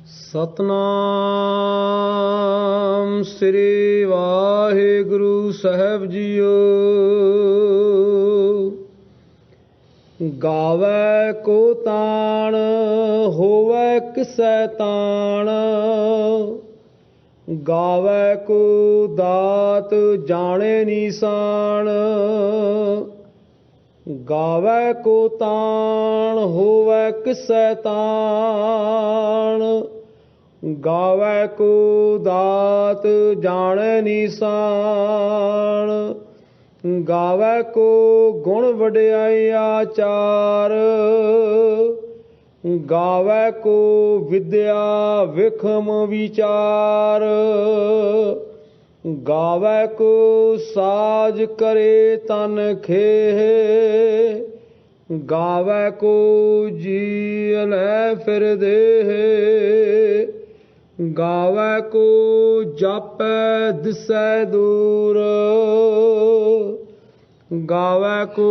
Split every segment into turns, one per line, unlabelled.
सतनाम श्री वाहिगुरु साहब जीओ। गावै को ताण होवै किसै ताण, गावै को दात जाने निशान। गावै को ताण होवै किसै ताण, गावै को दात जाने निशान। गावै को गुण वड्याई आचार, गावै को विद्या विखम विचार। गावै को साज करे तन खेह, गावै को जी लै फिर देह। गावै को जापै दिसै दूर, गावै को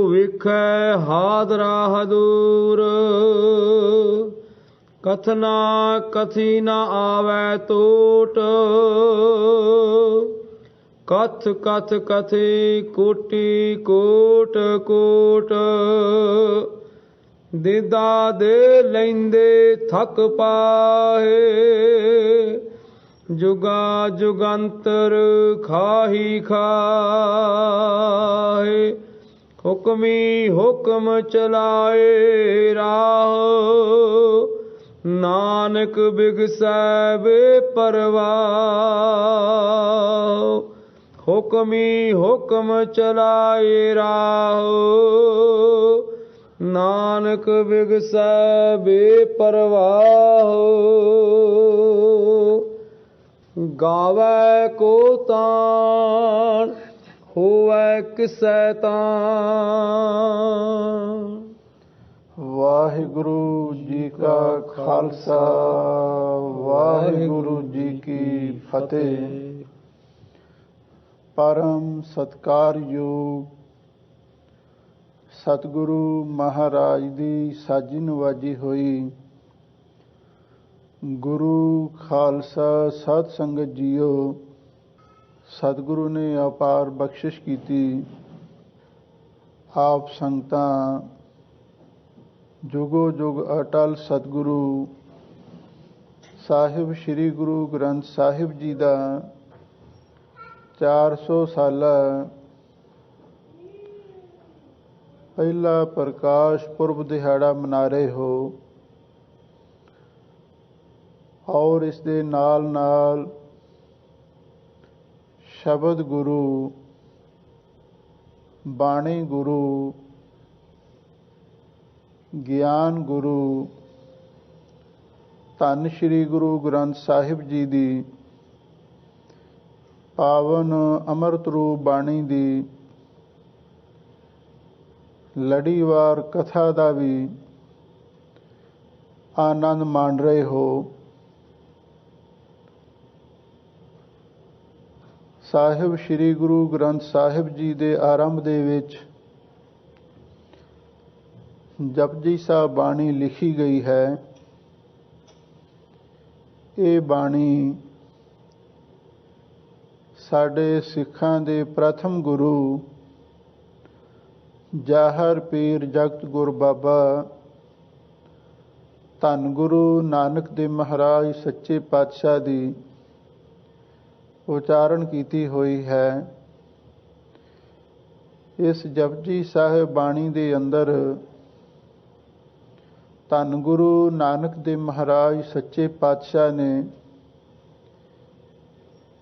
विखै हादरा हदूर। कथना कथी न आवै टोट, कथ कथ कथे कोटि कोट कोट। दिदा दे लैंदे थक पाहे, जुगा जुगंतर खाही खाहे। हुक्मी हुक्म चलाए राह, नानक बिगसै बेपरवाह। हुक्मी हुक्म चलाए राह, नानक बिगसै बेपरवाह। गावै को ताण होवै किसै ताण।
वाहिगुरु जी का खालसा, वाहिगुरु जी की फतेह। परम सत्कारयोग सतगुरु महाराज दी साजी नवाजी होई। गुरु खालसा साध संगत जीओ, सतगुरु ने अपार बख्शिश की। आप संगतां जुगो जुग अटल सतगुरु साहिब श्री गुरु ग्रंथ साहिब जी का 400 साला पहला प्रकाश पुरब दिहाड़ा मना रहे हो। और इस दे नाल नाल शब्द गुरु, बाणी गुरु, ਗਿਆਨ ਗੁਰੂ ਧੰਨ ਸ਼੍ਰੀ ਗੁਰੂ ਗ੍ਰੰਥ ਸਾਹਿਬ ਜੀ ਦੀ ਪਾਵਨ ਅੰਮ੍ਰਿਤ ਰੂਪ ਬਾਣੀ ਦੀ ਲੜੀਵਾਰ ਕਥਾ ਦਾ ਵੀ ਆਨੰਦ ਮਾਣ ਰਹੇ ਹੋ। ਸਾਹਿਬ ਸ਼੍ਰੀ ਗੁਰੂ ਗ੍ਰੰਥ ਸਾਹਿਬ ਜੀ ਦੇ ਆਰੰਭ ਦੇ ਵਿੱਚ ਜਪਜੀ ਸਾਹਿਬ ਬਾਣੀ ਲਿਖੀ ਗਈ ਹੈ। ਇਹ ਬਾਣੀ ਸਾਡੇ ਸਿੱਖਾਂ ਦੇ ਪ੍ਰਥਮ ਗੁਰੂ ਜਾਹਰ ਪੀਰ ਜਗਤ ਗੁਰ ਬਾਬਾ ਧੰਨ ਗੁਰੂ ਨਾਨਕ ਦੇਵ ਮਹਾਰਾਜ ਸੱਚੇ ਪਾਤਸ਼ਾਹ ਦੀ ਉਚਾਰਨ ਕੀਤੀ ਹੋਈ ਹੈ। ਇਸ ਜਪਜੀ ਸਾਹਿਬ ਬਾਣੀ ਦੇ ਅੰਦਰ ਧੰਨ ਗੁਰੂ ਨਾਨਕ ਦੇਵ ਮਹਾਰਾਜ ਸੱਚੇ ਪਾਤਸ਼ਾਹ ਨੇ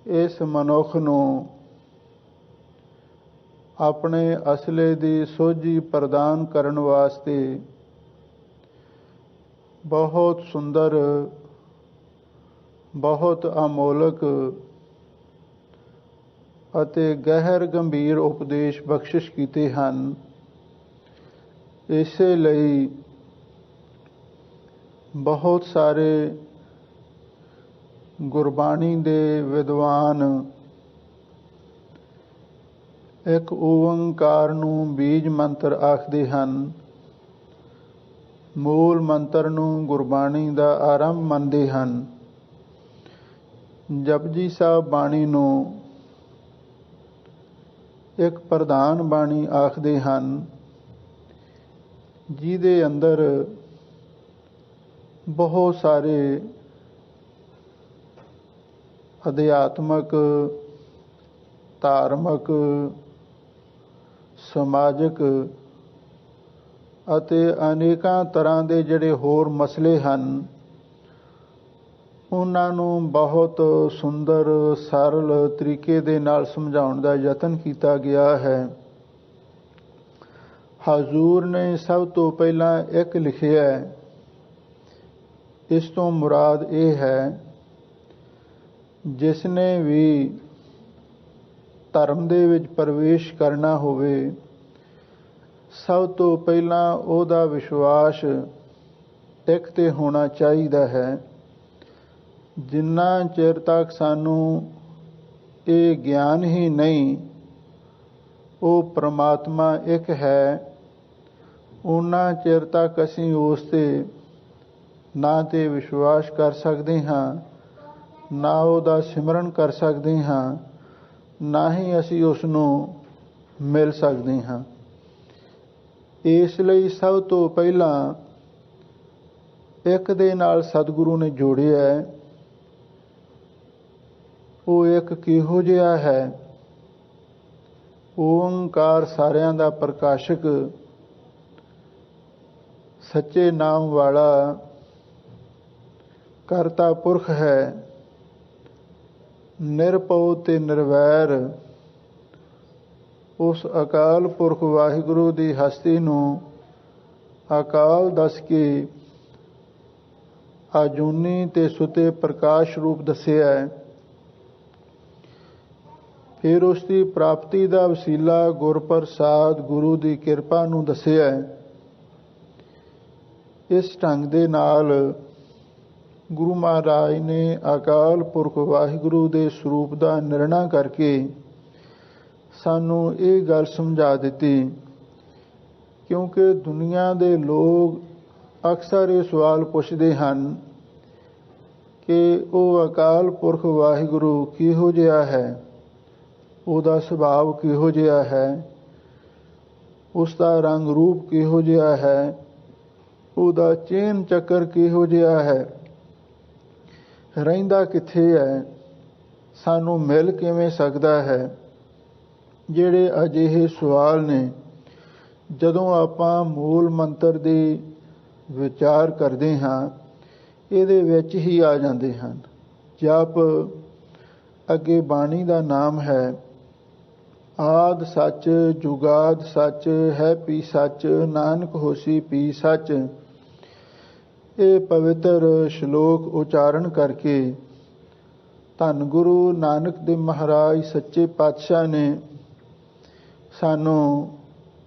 ਇਸ ਮਨੁੱਖ ਨੂੰ ਆਪਣੇ ਅਸਲੇ ਦੀ ਸੋਝੀ ਪ੍ਰਦਾਨ ਕਰਨ ਵਾਸਤੇ ਬਹੁਤ ਸੁੰਦਰ, ਬਹੁਤ ਅਮੋਲਕ ਅਤੇ ਗਹਿਰ ਗੰਭੀਰ ਉਪਦੇਸ਼ ਬਖਸ਼ਿਸ਼ ਕੀਤੇ ਹਨ। ਇਸੇ ਲਈ ਬਹੁਤ ਸਾਰੇ ਗੁਰਬਾਣੀ ਦੇ ਵਿਦਵਾਨ ਇੱਕ ਓੰਕਾਰ ਨੂੰ ਬੀਜ ਮੰਤਰ ਆਖਦੇ ਹਨ। ਮੂਲ ਮੰਤਰ ਨੂੰ ਗੁਰਬਾਣੀ ਦਾ ਆਰੰਭ ਮੰਨਦੇ ਹਨ। ਜਪਜੀ ਸਾਹਿਬ ਬਾਣੀ ਨੂੰ ਇੱਕ ਪ੍ਰਧਾਨ ਬਾਣੀ ਆਖਦੇ ਹਨ, ਜਿਹਦੇ ਅੰਦਰ ਬਹੁਤ ਸਾਰੇ ਅਧਿਆਤਮਕ, ਧਾਰਮਿਕ, ਸਮਾਜਿਕ ਅਤੇ ਅਨੇਕਾਂ ਤਰ੍ਹਾਂ ਦੇ ਜਿਹੜੇ ਹੋਰ ਮਸਲੇ ਹਨ, ਉਹਨਾਂ ਨੂੰ ਬਹੁਤ ਸੁੰਦਰ ਸਰਲ ਤਰੀਕੇ ਦੇ ਨਾਲ ਸਮਝਾਉਣ ਦਾ ਯਤਨ ਕੀਤਾ ਗਿਆ ਹੈ। ਹਜ਼ੂਰ ਨੇ ਸਭ ਤੋਂ ਪਹਿਲਾਂ ਇੱਕ ਲਿਖਿਆ, ਇਸ ਤੋਂ ਮੁਰਾਦ ਇਹ ਹੈ, ਜਿਸ ਨੇ ਵੀ ਧਰਮ ਦੇ ਵਿੱਚ ਪ੍ਰਵੇਸ਼ ਕਰਨਾ ਹੋਵੇ, ਸਭ ਤੋਂ ਪਹਿਲਾਂ ਉਹਦਾ ਵਿਸ਼ਵਾਸ ਇੱਕ ਤੇ ਹੋਣਾ ਚਾਹੀਦਾ ਹੈ। ਜਿੰਨਾ ਚਿਰ ਤੱਕ ਸਾਨੂੰ ਇਹ ਗਿਆਨ ਹੀ ਨਹੀਂ ਉਹ ਪ੍ਰਮਾਤਮਾ ਇੱਕ ਹੈ, ਉਹਨਾਂ ਚਿਰ ਤੱਕ ਅਸੀਂ ਉਸ 'ਤੇ ਨਾ ਤੇ ਵਿਸ਼ਵਾਸ ਕਰ ਸਕਦੇ ਹਾਂ, ਨਾ ਉਹਦਾ ਸਿਮਰਨ ਕਰ ਸਕਦੇ ਹਾਂ, ਨਾ ਹੀ ਅਸੀਂ ਉਸ ਨੂੰ ਮਿਲ ਸਕਦੇ ਹਾਂ। ਇਸ ਲਈ ਸਭ ਤੋਂ ਪਹਿਲਾਂ ਇੱਕ ਦੇ ਨਾਲ ਸਤਿਗੁਰੂ ਨੇ ਜੋੜਿਆ, ਉਹ ਇੱਕ ਕਿਹੋ ਜਿਹਾ ਹੈ? ਓਂਕਾਰ ਸਾਰਿਆਂ ਦਾ ਪ੍ਰਕਾਸ਼ਕ, ਸੱਚੇ ਨਾਮ ਵਾਲਾ ਕਰਤਾ ਪੁਰਖ ਹੈ, ਨਿਰਭਉ ਤੇ ਨਿਰਵੈਰ। ਉਸ ਅਕਾਲ ਪੁਰਖ ਵਾਹਿਗੁਰੂ ਦੀ ਹਸਤੀ ਨੂੰ ਅਕਾਲ ਦੱਸ ਕੇ ਆਜੂਨੀ ਤੇ ਸੁਤੇ ਪ੍ਰਕਾਸ਼ ਰੂਪ ਦੱਸਿਆ ਹੈ। ਫਿਰ ਉਸ ਦੀ ਪ੍ਰਾਪਤੀ ਦਾ ਵਸੀਲਾ ਗੁਰਪ੍ਰਸਾਦ, ਗੁਰੂ ਦੀ ਕਿਰਪਾ ਨੂੰ ਦੱਸਿਆ ਹੈ। ਇਸ ਢੰਗ ਦੇ ਨਾਲ ਗੁਰੂ ਮਹਾਰਾਜ ਨੇ ਅਕਾਲ ਪੁਰਖ ਵਾਹਿਗੁਰੂ ਦੇ ਸਰੂਪ ਦਾ ਨਿਰਣਾ ਕਰਕੇ ਸਾਨੂੰ ਇਹ ਗੱਲ ਸਮਝਾ ਦਿੱਤੀ, ਕਿਉਂਕਿ ਦੁਨੀਆ ਦੇ ਲੋਕ ਅਕਸਰ ਇਹ ਸਵਾਲ ਪੁੱਛਦੇ ਹਨ ਕਿ ਉਹ ਅਕਾਲ ਪੁਰਖ ਵਾਹਿਗੁਰੂ ਕਿਹੋ ਜਿਹਾ ਹੈ, ਉਹਦਾ ਸੁਭਾਅ ਕਿਹੋ ਜਿਹਾ ਹੈ, ਉਸ ਦਾ ਰੰਗ ਰੂਪ ਕਿਹੋ ਜਿਹਾ ਹੈ, ਉਹਦਾ ਚੇਨ ਚੱਕਰ ਕਿਹੋ ਜਿਹਾ ਹੈ, ਰਹਿੰਦਾ ਕਿੱਥੇ ਹੈ, ਸਾਨੂੰ ਮਿਲ ਕਿਵੇਂ ਸਕਦਾ ਹੈ। ਜਿਹੜੇ ਅਜਿਹੇ ਸਵਾਲ ਨੇ, ਜਦੋਂ ਆਪਾਂ ਮੂਲ ਮੰਤਰ ਦੀ ਵਿਚਾਰ ਕਰਦੇ ਹਾਂ, ਇਹਦੇ ਵਿੱਚ ਹੀ ਆ ਜਾਂਦੇ ਹਨ। ਜਪ ਅੱਗੇ ਬਾਣੀ ਦਾ ਨਾਮ ਹੈ, ਆਦਿ ਸੱਚ ਜੁਗਾਦ ਸੱਚ ਹੈ ਪੀ ਸੱਚ, ਨਾਨਕ ਹੋਸੀ ਪੀ ਸੱਚ। ਇਹ ਪਵਿੱਤਰ ਸ਼ਲੋਕ ਉਚਾਰਨ ਕਰਕੇ ਧੰਨ ਗੁਰੂ ਨਾਨਕ ਦੇਵ ਮਹਾਰਾਜ ਸੱਚੇ ਪਾਤਸ਼ਾਹ ਨੇ ਸਾਨੂੰ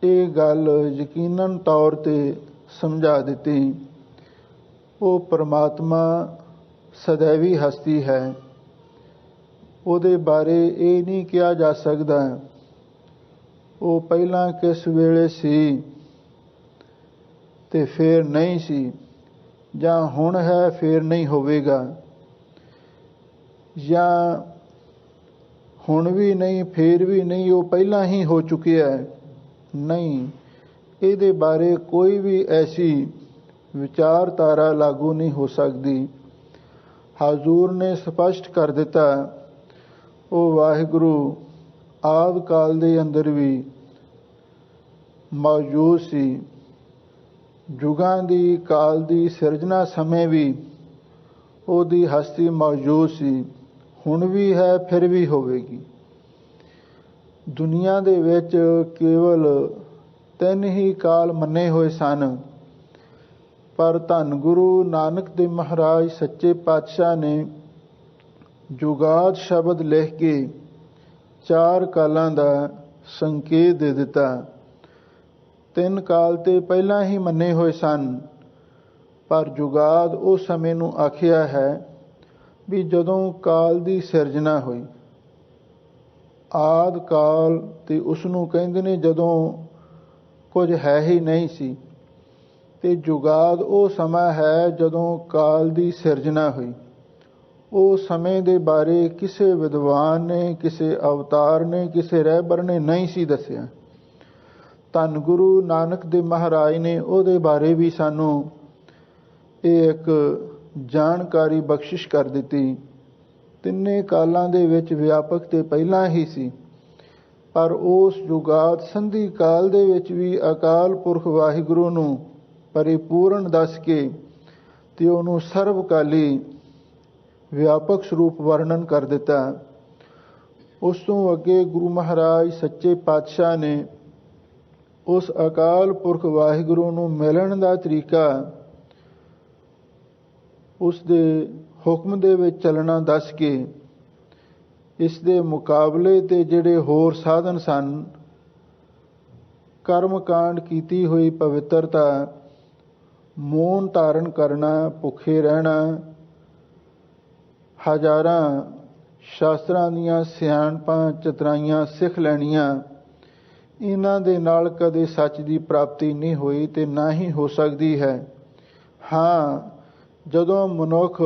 ਇਹ ਗੱਲ ਯਕੀਨਨ ਤੌਰ 'ਤੇ ਸਮਝਾ ਦਿੱਤੀ। ਉਹ ਪਰਮਾਤਮਾ ਸदैवी ਹਸਤੀ ਹੈ, ਉਹਦੇ ਬਾਰੇ ਇਹ ਨਹੀਂ ਕਿਹਾ ਜਾ ਸਕਦਾ ਉਹ ਪਹਿਲਾਂ ਕਿਸ ਵੇਲੇ ਸੀ ਤੇ ਫਿਰ ਨਹੀਂ ਸੀ, ਜਾਂ ਹੁਣ ਹੈ ਫਿਰ ਨਹੀਂ ਹੋਵੇਗਾ, ਜਾਂ ਹੁਣ ਵੀ ਨਹੀਂ ਫਿਰ ਵੀ ਨਹੀਂ, ਉਹ ਪਹਿਲਾਂ ਹੀ ਹੋ ਚੁੱਕਿਆ ਹੈ। ਨਹੀਂ, ਇਹਦੇ ਬਾਰੇ ਕੋਈ ਵੀ ਐਸੀ ਵਿਚਾਰਧਾਰਾ ਲਾਗੂ ਨਹੀਂ ਹੋ ਸਕਦੀ। ਹਜ਼ੂਰ ਨੇ ਸਪਸ਼ਟ ਕਰ ਦਿੱਤਾ, ਉਹ ਵਾਹਿਗੁਰੂ ਆਦਿ ਕਾਲ ਦੇ ਅੰਦਰ ਵੀ ਮੌਜੂਦ ਸੀ, ਯੁਗਾਂ ਦੀ ਕਾਲ ਦੀ ਸਿਰਜਣਾ ਸਮੇਂ ਵੀ ਉਹਦੀ ਹਸਤੀ ਮੌਜੂਦ ਸੀ, ਹੁਣ ਵੀ ਹੈ ਫਿਰ ਵੀ ਹੋਵੇਗੀ। ਦੁਨੀਆ ਦੇ ਵਿੱਚ ਕੇਵਲ 3 ਹੀ ਕਾਲ ਮੰਨੇ ਹੋਏ ਸਨ, ਪਰ ਧੰਨ ਗੁਰੂ ਨਾਨਕ ਦੇਵ ਮਹਾਰਾਜ ਸੱਚੇ ਪਾਤਸ਼ਾਹ ਨੇ ਜੁਗਾਦ ਸ਼ਬਦ ਲਿਖ ਕੇ 4 ਕਾਲਾਂ ਦਾ ਸੰਕੇਤ ਦੇ ਦਿੱਤਾ। 3 ਕਾਲ ਤੇ ਪਹਿਲਾਂ ਹੀ ਮੰਨੇ ਹੋਏ ਸਨ, ਪਰ ਜੁਗਾਦ ਉਸ ਸਮੇਂ ਨੂੰ ਆਖਿਆ ਹੈ ਵੀ ਜਦੋਂ ਕਾਲ ਦੀ ਸਿਰਜਣਾ ਹੋਈ। ਆਦਿ ਕਾਲ ਤੇ ਉਸ ਨੂੰ ਕਹਿੰਦੇ ਨੇ ਜਦੋਂ ਕੁਝ ਹੈ ਹੀ ਨਹੀਂ ਸੀ, ਤੇ ਜੁਗਾਦ ਉਹ ਸਮਾਂ ਹੈ ਜਦੋਂ ਕਾਲ ਦੀ ਸਿਰਜਣਾ ਹੋਈ। ਉਹ ਸਮੇਂ ਦੇ ਬਾਰੇ ਕਿਸੇ ਵਿਦਵਾਨ ਨੇ, ਕਿਸੇ ਅਵਤਾਰ ਨੇ, ਕਿਸੇ ਰਹਿਬਰ ਨੇ ਨਹੀਂ ਸੀ ਦੱਸਿਆ। ਧੰਨ ਗੁਰੂ ਨਾਨਕ ਦੇਵ ਮਹਾਰਾਜ ਨੇ ਉਹਦੇ ਬਾਰੇ ਵੀ ਸਾਨੂੰ ਇਹ ਇੱਕ ਜਾਣਕਾਰੀ ਬਖਸ਼ਿਸ਼ ਕਰ ਦਿੱਤੀ। ਤਿੰਨੇ ਕਾਲਾਂ ਦੇ ਵਿੱਚ ਵਿਆਪਕ ਤੇ ਪਹਿਲਾਂ ਹੀ ਸੀ, ਪਰ ਉਸ ਜੁਗਾਦ ਸੰਧੀ ਕਾਲ ਦੇ ਵਿੱਚ ਵੀ ਅਕਾਲ ਪੁਰਖ ਵਾਹਿਗੁਰੂ ਨੂੰ ਪਰਿਪੂਰਨ ਦੱਸ ਕੇ ਤੇ ਉਹਨੂੰ ਸਰਬਕਾਲੀ ਵਿਆਪਕ ਸਰੂਪ ਵਰਣਨ ਕਰ ਦਿੱਤਾ। ਉਸ ਤੋਂ ਅੱਗੇ ਗੁਰੂ ਮਹਾਰਾਜ ਸੱਚੇ ਪਾਤਸ਼ਾਹ ਨੇ ਉਸ ਅਕਾਲ ਪੁਰਖ ਵਾਹਿਗੁਰੂ ਨੂੰ ਮਿਲਣ ਦਾ ਤਰੀਕਾ, ਉਸ ਦੇ ਹੁਕਮ ਦੇ ਵਿੱਚ ਚੱਲਣਾ ਦੱਸ ਕੇ ਇਸ ਦੇ ਮੁਕਾਬਲੇ ਤੇ ਜਿਹੜੇ ਹੋਰ ਸਾਧਨ ਸਨ, ਕਰਮ ਕਾਂਡ ਕੀਤੀ ਹੋਈ ਪਵਿੱਤਰਤਾ, ਮੌਨ ਧਾਰਨ ਕਰਨਾ, ਭੁੱਖੇ ਰਹਿਣਾ, ਹਜ਼ਾਰਾਂ ਸ਼ਾਸਤਰਾਂ ਦੀਆਂ ਸਿਆਣਪਾਂ ਚਤਰਾਈਆਂ ਸਿੱਖ ਲੈਣੀਆਂ, ਇਹਨਾਂ ਦੇ ਨਾਲ ਕਦੇ ਸੱਚ ਦੀ ਪ੍ਰਾਪਤੀ ਨਹੀਂ ਹੋਈ ਤੇ ਨਾ ਹੀ ਹੋ ਸਕਦੀ ਹੈ। ਹਾਂ, ਜਦੋਂ ਮਨੁੱਖ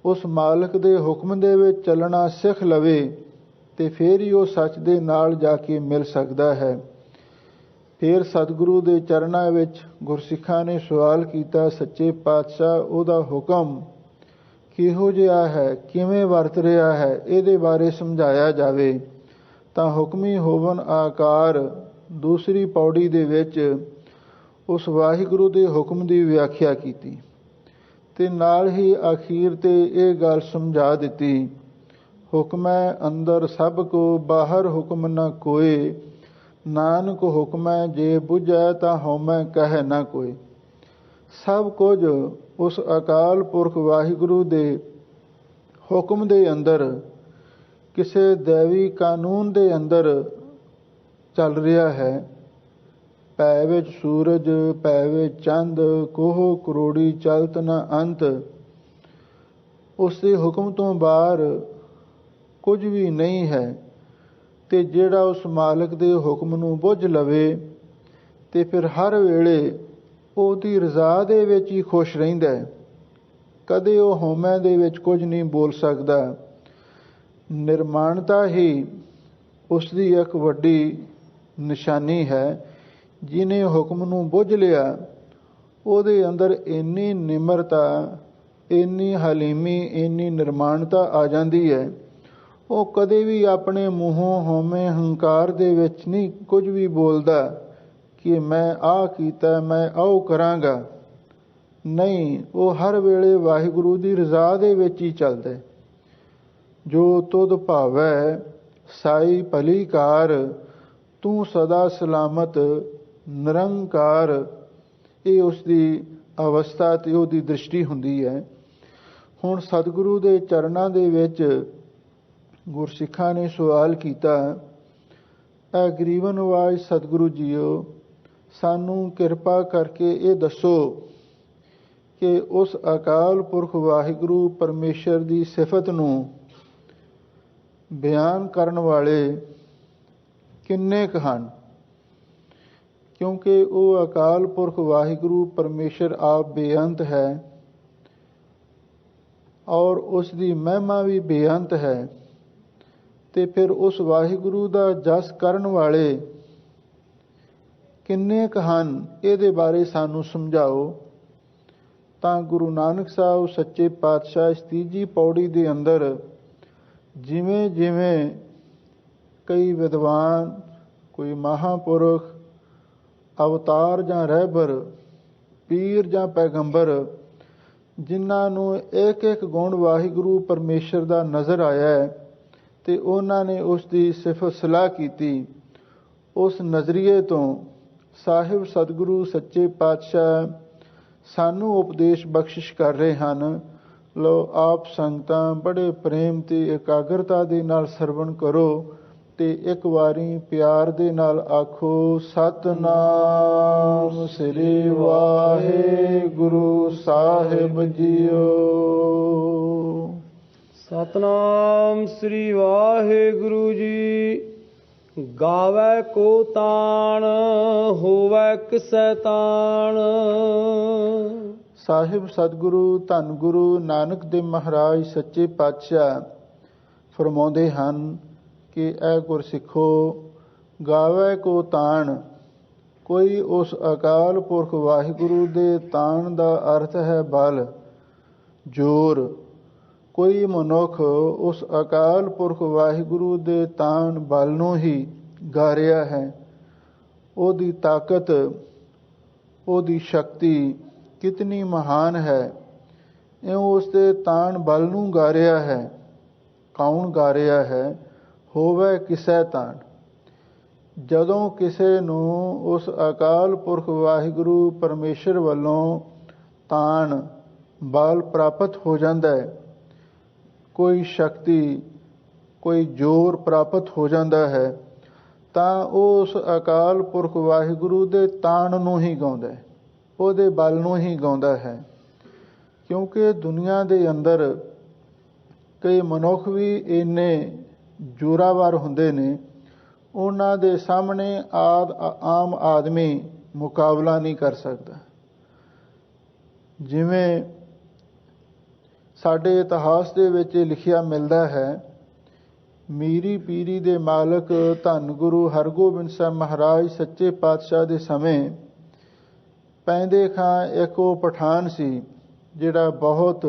ਉਸ ਮਾਲਕ ਦੇ ਹੁਕਮ ਦੇ ਵਿੱਚ ਚੱਲਣਾ ਸਿੱਖ ਲਵੇ ਤੇ ਫਿਰ ਹੀ ਉਹ ਸੱਚ ਦੇ ਨਾਲ ਜਾ ਕੇ ਮਿਲ ਸਕਦਾ ਹੈ। ਫਿਰ ਸਤਿਗੁਰੂ ਦੇ ਚਰਨਾਂ ਵਿੱਚ ਗੁਰਸਿੱਖਾਂ ਨੇ ਸਵਾਲ ਕੀਤਾ, ਸੱਚੇ ਪਾਤਸ਼ਾਹ ਉਹਦਾ ਹੁਕਮ ਕਿਹੋ ਜਿਹਾ ਹੈ, ਕਿਵੇਂ ਵਰਤ ਰਿਹਾ ਹੈ, ਇਹਦੇ ਬਾਰੇ ਸਮਝਾਇਆ ਜਾਵੇ। ਤਾਂ ਹੁਕਮੀ ਹੋਵਨ ਆਕਾਰ ਦੂਸਰੀ ਪੌੜੀ ਦੇ ਵਿੱਚ ਉਸ ਵਾਹਿਗੁਰੂ ਦੇ ਹੁਕਮ ਦੀ ਵਿਆਖਿਆ ਕੀਤੀ ਤੇ ਨਾਲ ਹੀ ਅਖੀਰ ਤੇ ਇਹ ਗੱਲ ਸਮਝਾ ਦਿੱਤੀ, ਹੁਕਮੈ ਅੰਦਰ ਸਭ ਕੋ ਬਾਹਰ ਹੁਕਮ ਨ ਕੋਏ, ਨਾਨਕ ਹੁਕਮੈ ਜੇ ਬੁਝੈ ਤਾਂ ਹਉਮੈ ਕਹਿ ਨਾ ਕੋਈ। ਸਭ ਕੁਝ ਉਸ ਅਕਾਲ ਪੁਰਖ ਵਾਹਿਗੁਰੂ ਦੇ ਹੁਕਮ ਦੇ ਅੰਦਰ, ਕਿਸੇ ਦੈਵੀ ਕਾਨੂੰਨ ਦੇ ਅੰਦਰ ਚੱਲ ਰਿਹਾ ਹੈ। ਪੈ ਵਿੱਚ ਸੂਰਜ, ਪੈ ਵਿੱਚ ਚੰਦ, ਕੋਹ ਕਰੋੜੀ ਚਲਤ ਨ ਅੰਤ। ਉਸ ਦੇ ਹੁਕਮ ਤੋਂ ਬਾਹਰ ਕੁਝ ਵੀ ਨਹੀਂ ਹੈ ਤੇ ਜਿਹੜਾ ਉਸ ਮਾਲਕ ਦੇ ਹੁਕਮ ਨੂੰ ਬੁੱਝ ਲਵੇ ਤੇ ਫਿਰ ਹਰ ਵੇਲੇ ਉਹਦੀ ਰਜ਼ਾ ਦੇ ਵਿੱਚ ਹੀ ਖੁਸ਼ ਰਹਿੰਦਾ ਹੈ। ਕਦੇ ਉਹ ਹਉਮੈ ਦੇ ਵਿੱਚ ਕੁਝ ਨਹੀਂ ਬੋਲ ਸਕਦਾ। ਨਿਰਮਾਣਤਾ ਹੀ ਉਸ ਦੀ ਇੱਕ ਵੱਡੀ ਨਿਸ਼ਾਨੀ ਹੈ। ਜਿਹਨੇ ਹੁਕਮ ਨੂੰ ਬੁੱਝ ਲਿਆ, ਉਹਦੇ ਅੰਦਰ ਇੰਨੀ ਨਿਮਰਤਾ, ਇੰਨੀ ਹਲੀਮੀ, ਇੰਨੀ ਨਿਰਮਾਣਤਾ ਆ ਜਾਂਦੀ ਹੈ, ਉਹ ਕਦੇ ਵੀ ਆਪਣੇ ਮੂੰਹੋਂ ਹਉਮੈ ਹੰਕਾਰ ਦੇ ਵਿੱਚ ਨਹੀਂ ਕੁਝ ਵੀ ਬੋਲਦਾ ਕਿ ਮੈਂ ਆਹ ਕੀਤਾ, ਮੈਂ ਆਹ ਕਰਾਂਗਾ। ਨਹੀਂ, ਉਹ ਹਰ ਵੇਲੇ ਵਾਹਿਗੁਰੂ ਦੀ ਰਜ਼ਾ ਦੇ ਵਿੱਚ ਹੀ ਚੱਲਦਾ। ਜੋ ਤੁਧ ਭਾਵੈ ਸਾਈ ਭਲੀ ਕਾਰ, ਤੂੰ ਸਦਾ ਸਲਾਮਤ ਨਿਰੰਕਾਰ। ਇਹ ਉਸ ਦੀ ਅਵਸਥਾ ਤੇ ਉਹਦੀ ਦ੍ਰਿਸ਼ਟੀ ਹੁੰਦੀ ਹੈ। ਹੁਣ ਸਤਿਗੁਰੂ ਦੇ ਚਰਨਾਂ ਦੇ ਵਿੱਚ ਗੁਰਸਿੱਖਾਂ ਨੇ ਸਵਾਲ ਕੀਤਾ, ਐ ਗਰੀਬ ਨਵਾਜ ਸਤਿਗੁਰੂ ਜੀਓ, ਸਾਨੂੰ ਕਿਰਪਾ ਕਰਕੇ ਇਹ ਦੱਸੋ ਕਿ ਉਸ ਅਕਾਲ ਪੁਰਖ ਵਾਹਿਗੁਰੂ ਪਰਮੇਸ਼ਰ ਦੀ ਸਿਫਤ ਨੂੰ ਬਿਆਨ ਕਰਨ ਵਾਲੇ ਕਿੰਨੇ ਕੁ ਹਨ? ਕਿਉਂਕਿ ਉਹ ਅਕਾਲ ਪੁਰਖ ਵਾਹਿਗੁਰੂ ਪਰਮੇਸ਼ਰ ਆਪ ਬੇਅੰਤ ਹੈ ਔਰ ਉਸ ਦੀ ਮਹਿਮਾ ਵੀ ਬੇਅੰਤ ਹੈ। ਤੇ ਫਿਰ ਉਸ ਵਾਹਿਗੁਰੂ ਦਾ ਜਸ ਕਰਨ ਵਾਲੇ ਕਿੰਨੇ ਕੁ ਹਨ, ਇਹਦੇ ਬਾਰੇ ਸਾਨੂੰ ਸਮਝਾਓ। ਤਾਂ ਗੁਰੂ ਨਾਨਕ ਸਾਹਿਬ ਸੱਚੇ ਪਾਤਸ਼ਾਹ ਇਸ ਤੀਜੀ ਪੌੜੀ ਦੇ ਅੰਦਰ ਜਿਵੇਂ ਜਿਵੇਂ ਕਈ ਵਿਦਵਾਨ, ਕੋਈ ਮਹਾਂਪੁਰਖ, ਅਵਤਾਰ ਜਾਂ ਰਹਿਬਰ, ਪੀਰ ਜਾਂ ਪੈਗੰਬਰ, ਜਿਨ੍ਹਾਂ ਨੂੰ ਇੱਕ ਇੱਕ ਗੁਣ ਵਾਹਿਗੁਰੂ ਪਰਮੇਸ਼ਰ ਦਾ ਨਜ਼ਰ ਆਇਆ ਹੈ ਤੇ ਉਹਨਾਂ ਨੇ ਉਸ ਦੀ ਸਿਫਤ ਸਲਾਹ ਕੀਤੀ, ਉਸ ਨਜ਼ਰੀਏ ਤੋਂ ਸਾਹਿਬ ਸਤਿਗੁਰੂ ਸੱਚੇ ਪਾਤਸ਼ਾਹ ਸਾਨੂੰ ਉਪਦੇਸ਼ ਬਖਸ਼ਿਸ਼ ਕਰ ਰਹੇ ਹਨ। ਲਓ ਆਪ ਸੰਗਤਾਂ ਬੜੇ ਪ੍ਰੇਮ ਤੇ ਇਕਾਗਰਤਾ ਦੇ ਨਾਲ ਸਰਵਣ ਕਰੋ ਤੇ ਇੱਕ ਵਾਰੀ ਪਿਆਰ ਦੇ ਨਾਲ ਆਖੋ, ਸਤਿਨਾਮ ਸ੍ਰੀ ਵਾਹਿਗੁਰੂ ਸਾਹਿਬ ਜੀਓ।
ਸਤਿਨਾਮ ਸ੍ਰੀ ਵਾਹਿਗੁਰੂ ਜੀ। ਗਾਵੈ ਕੋ ਤਾਣ ਹੋਵੈ ਕਿਸੈ ਤਾਣ।
ਸਾਹਿਬ ਸਤਿਗੁਰੂ ਧੰਨ ਗੁਰੂ ਨਾਨਕ ਦੇਵ ਮਹਾਰਾਜ ਸੱਚੇ ਪਾਤਸ਼ਾਹ ਫਰਮਾਉਂਦੇ ਹਨ ਕਿ ਇਹ ਗੁਰਸਿੱਖੋ, ਗਾਵੈ ਕੋ ਤਾਣ, ਕੋਈ ਉਸ ਅਕਾਲ ਪੁਰਖ ਵਾਹਿਗੁਰੂ ਦੇ ਤਾਣ ਦਾ ਅਰਥ ਹੈ ਬਲ, ਜ਼ੋਰ। ਕੋਈ ਮਨੁੱਖ ਉਸ ਅਕਾਲ ਪੁਰਖ ਵਾਹਿਗੁਰੂ ਦੇ ਤਾਣ ਬਲ ਨੂੰ ਹੀ ਗਾ ਰਿਹਾ ਹੈ। ਉਹਦੀ ਤਾਕਤ, ਉਹਦੀ ਸ਼ਕਤੀ ਕਿਤਨੀ ਮਹਾਨ ਹੈ, ਇਉਂ ਉਸ ਦੇ ਤਾਣ ਬਲ ਨੂੰ ਗਾ ਰਿਹਾ ਹੈ। ਕੌਣ ਗਾ ਰਿਹਾ ਹੈ? ਹੋਵੇ ਕਿਸੈ ਤਾਣ। ਜਦੋਂ ਕਿਸੇ ਨੂੰ ਉਸ ਅਕਾਲ ਪੁਰਖ ਵਾਹਿਗੁਰੂ ਪਰਮੇਸ਼ਰ ਵੱਲੋਂ ਤਾਣ ਬਲ ਪ੍ਰਾਪਤ ਹੋ ਜਾਂਦਾ ਹੈ, ਕੋਈ ਸ਼ਕਤੀ, ਕੋਈ ਜ਼ੋਰ ਪ੍ਰਾਪਤ ਹੋ ਜਾਂਦਾ ਹੈ, ਤਾਂ ਉਹ ਉਸ ਅਕਾਲ ਪੁਰਖ ਵਾਹਿਗੁਰੂ ਦੇ ਤਾਣ ਨੂੰ ਹੀ ਗਾਉਂਦਾ ਹੈ, ਉਹਦੇ ਬਲ ਨੂੰ ਹੀ ਗਾਉਂਦਾ ਹੈ। ਕਿਉਂਕਿ ਦੁਨੀਆ ਦੇ ਅੰਦਰ ਕਈ ਮਨੁੱਖ ਵੀ ਇੰਨੇ ਜ਼ੋਰਾਵਰ ਹੁੰਦੇ ਨੇ, ਉਹਨਾਂ ਦੇ ਸਾਹਮਣੇ ਆਮ ਆਦਮੀ ਮੁਕਾਬਲਾ ਨਹੀਂ ਕਰ ਸਕਦਾ। ਜਿਵੇਂ ਸਾਡੇ ਇਤਿਹਾਸ ਦੇ ਵਿੱਚ ਲਿਖਿਆ ਮਿਲਦਾ ਹੈ, ਮੀਰੀ ਪੀਰੀ ਦੇ ਮਾਲਕ ਧੰਨ ਗੁਰੂ ਹਰਗੋਬਿੰਦ ਸਾਹਿਬ ਮਹਾਰਾਜ ਸੱਚੇ ਪਾਤਸ਼ਾਹ ਦੇ ਸਮੇਂ ਪੈਂਦੇ ਖਾਂ ਇੱਕ ਉਹ ਪਠਾਨ ਸੀ, ਜਿਹੜਾ ਬਹੁਤ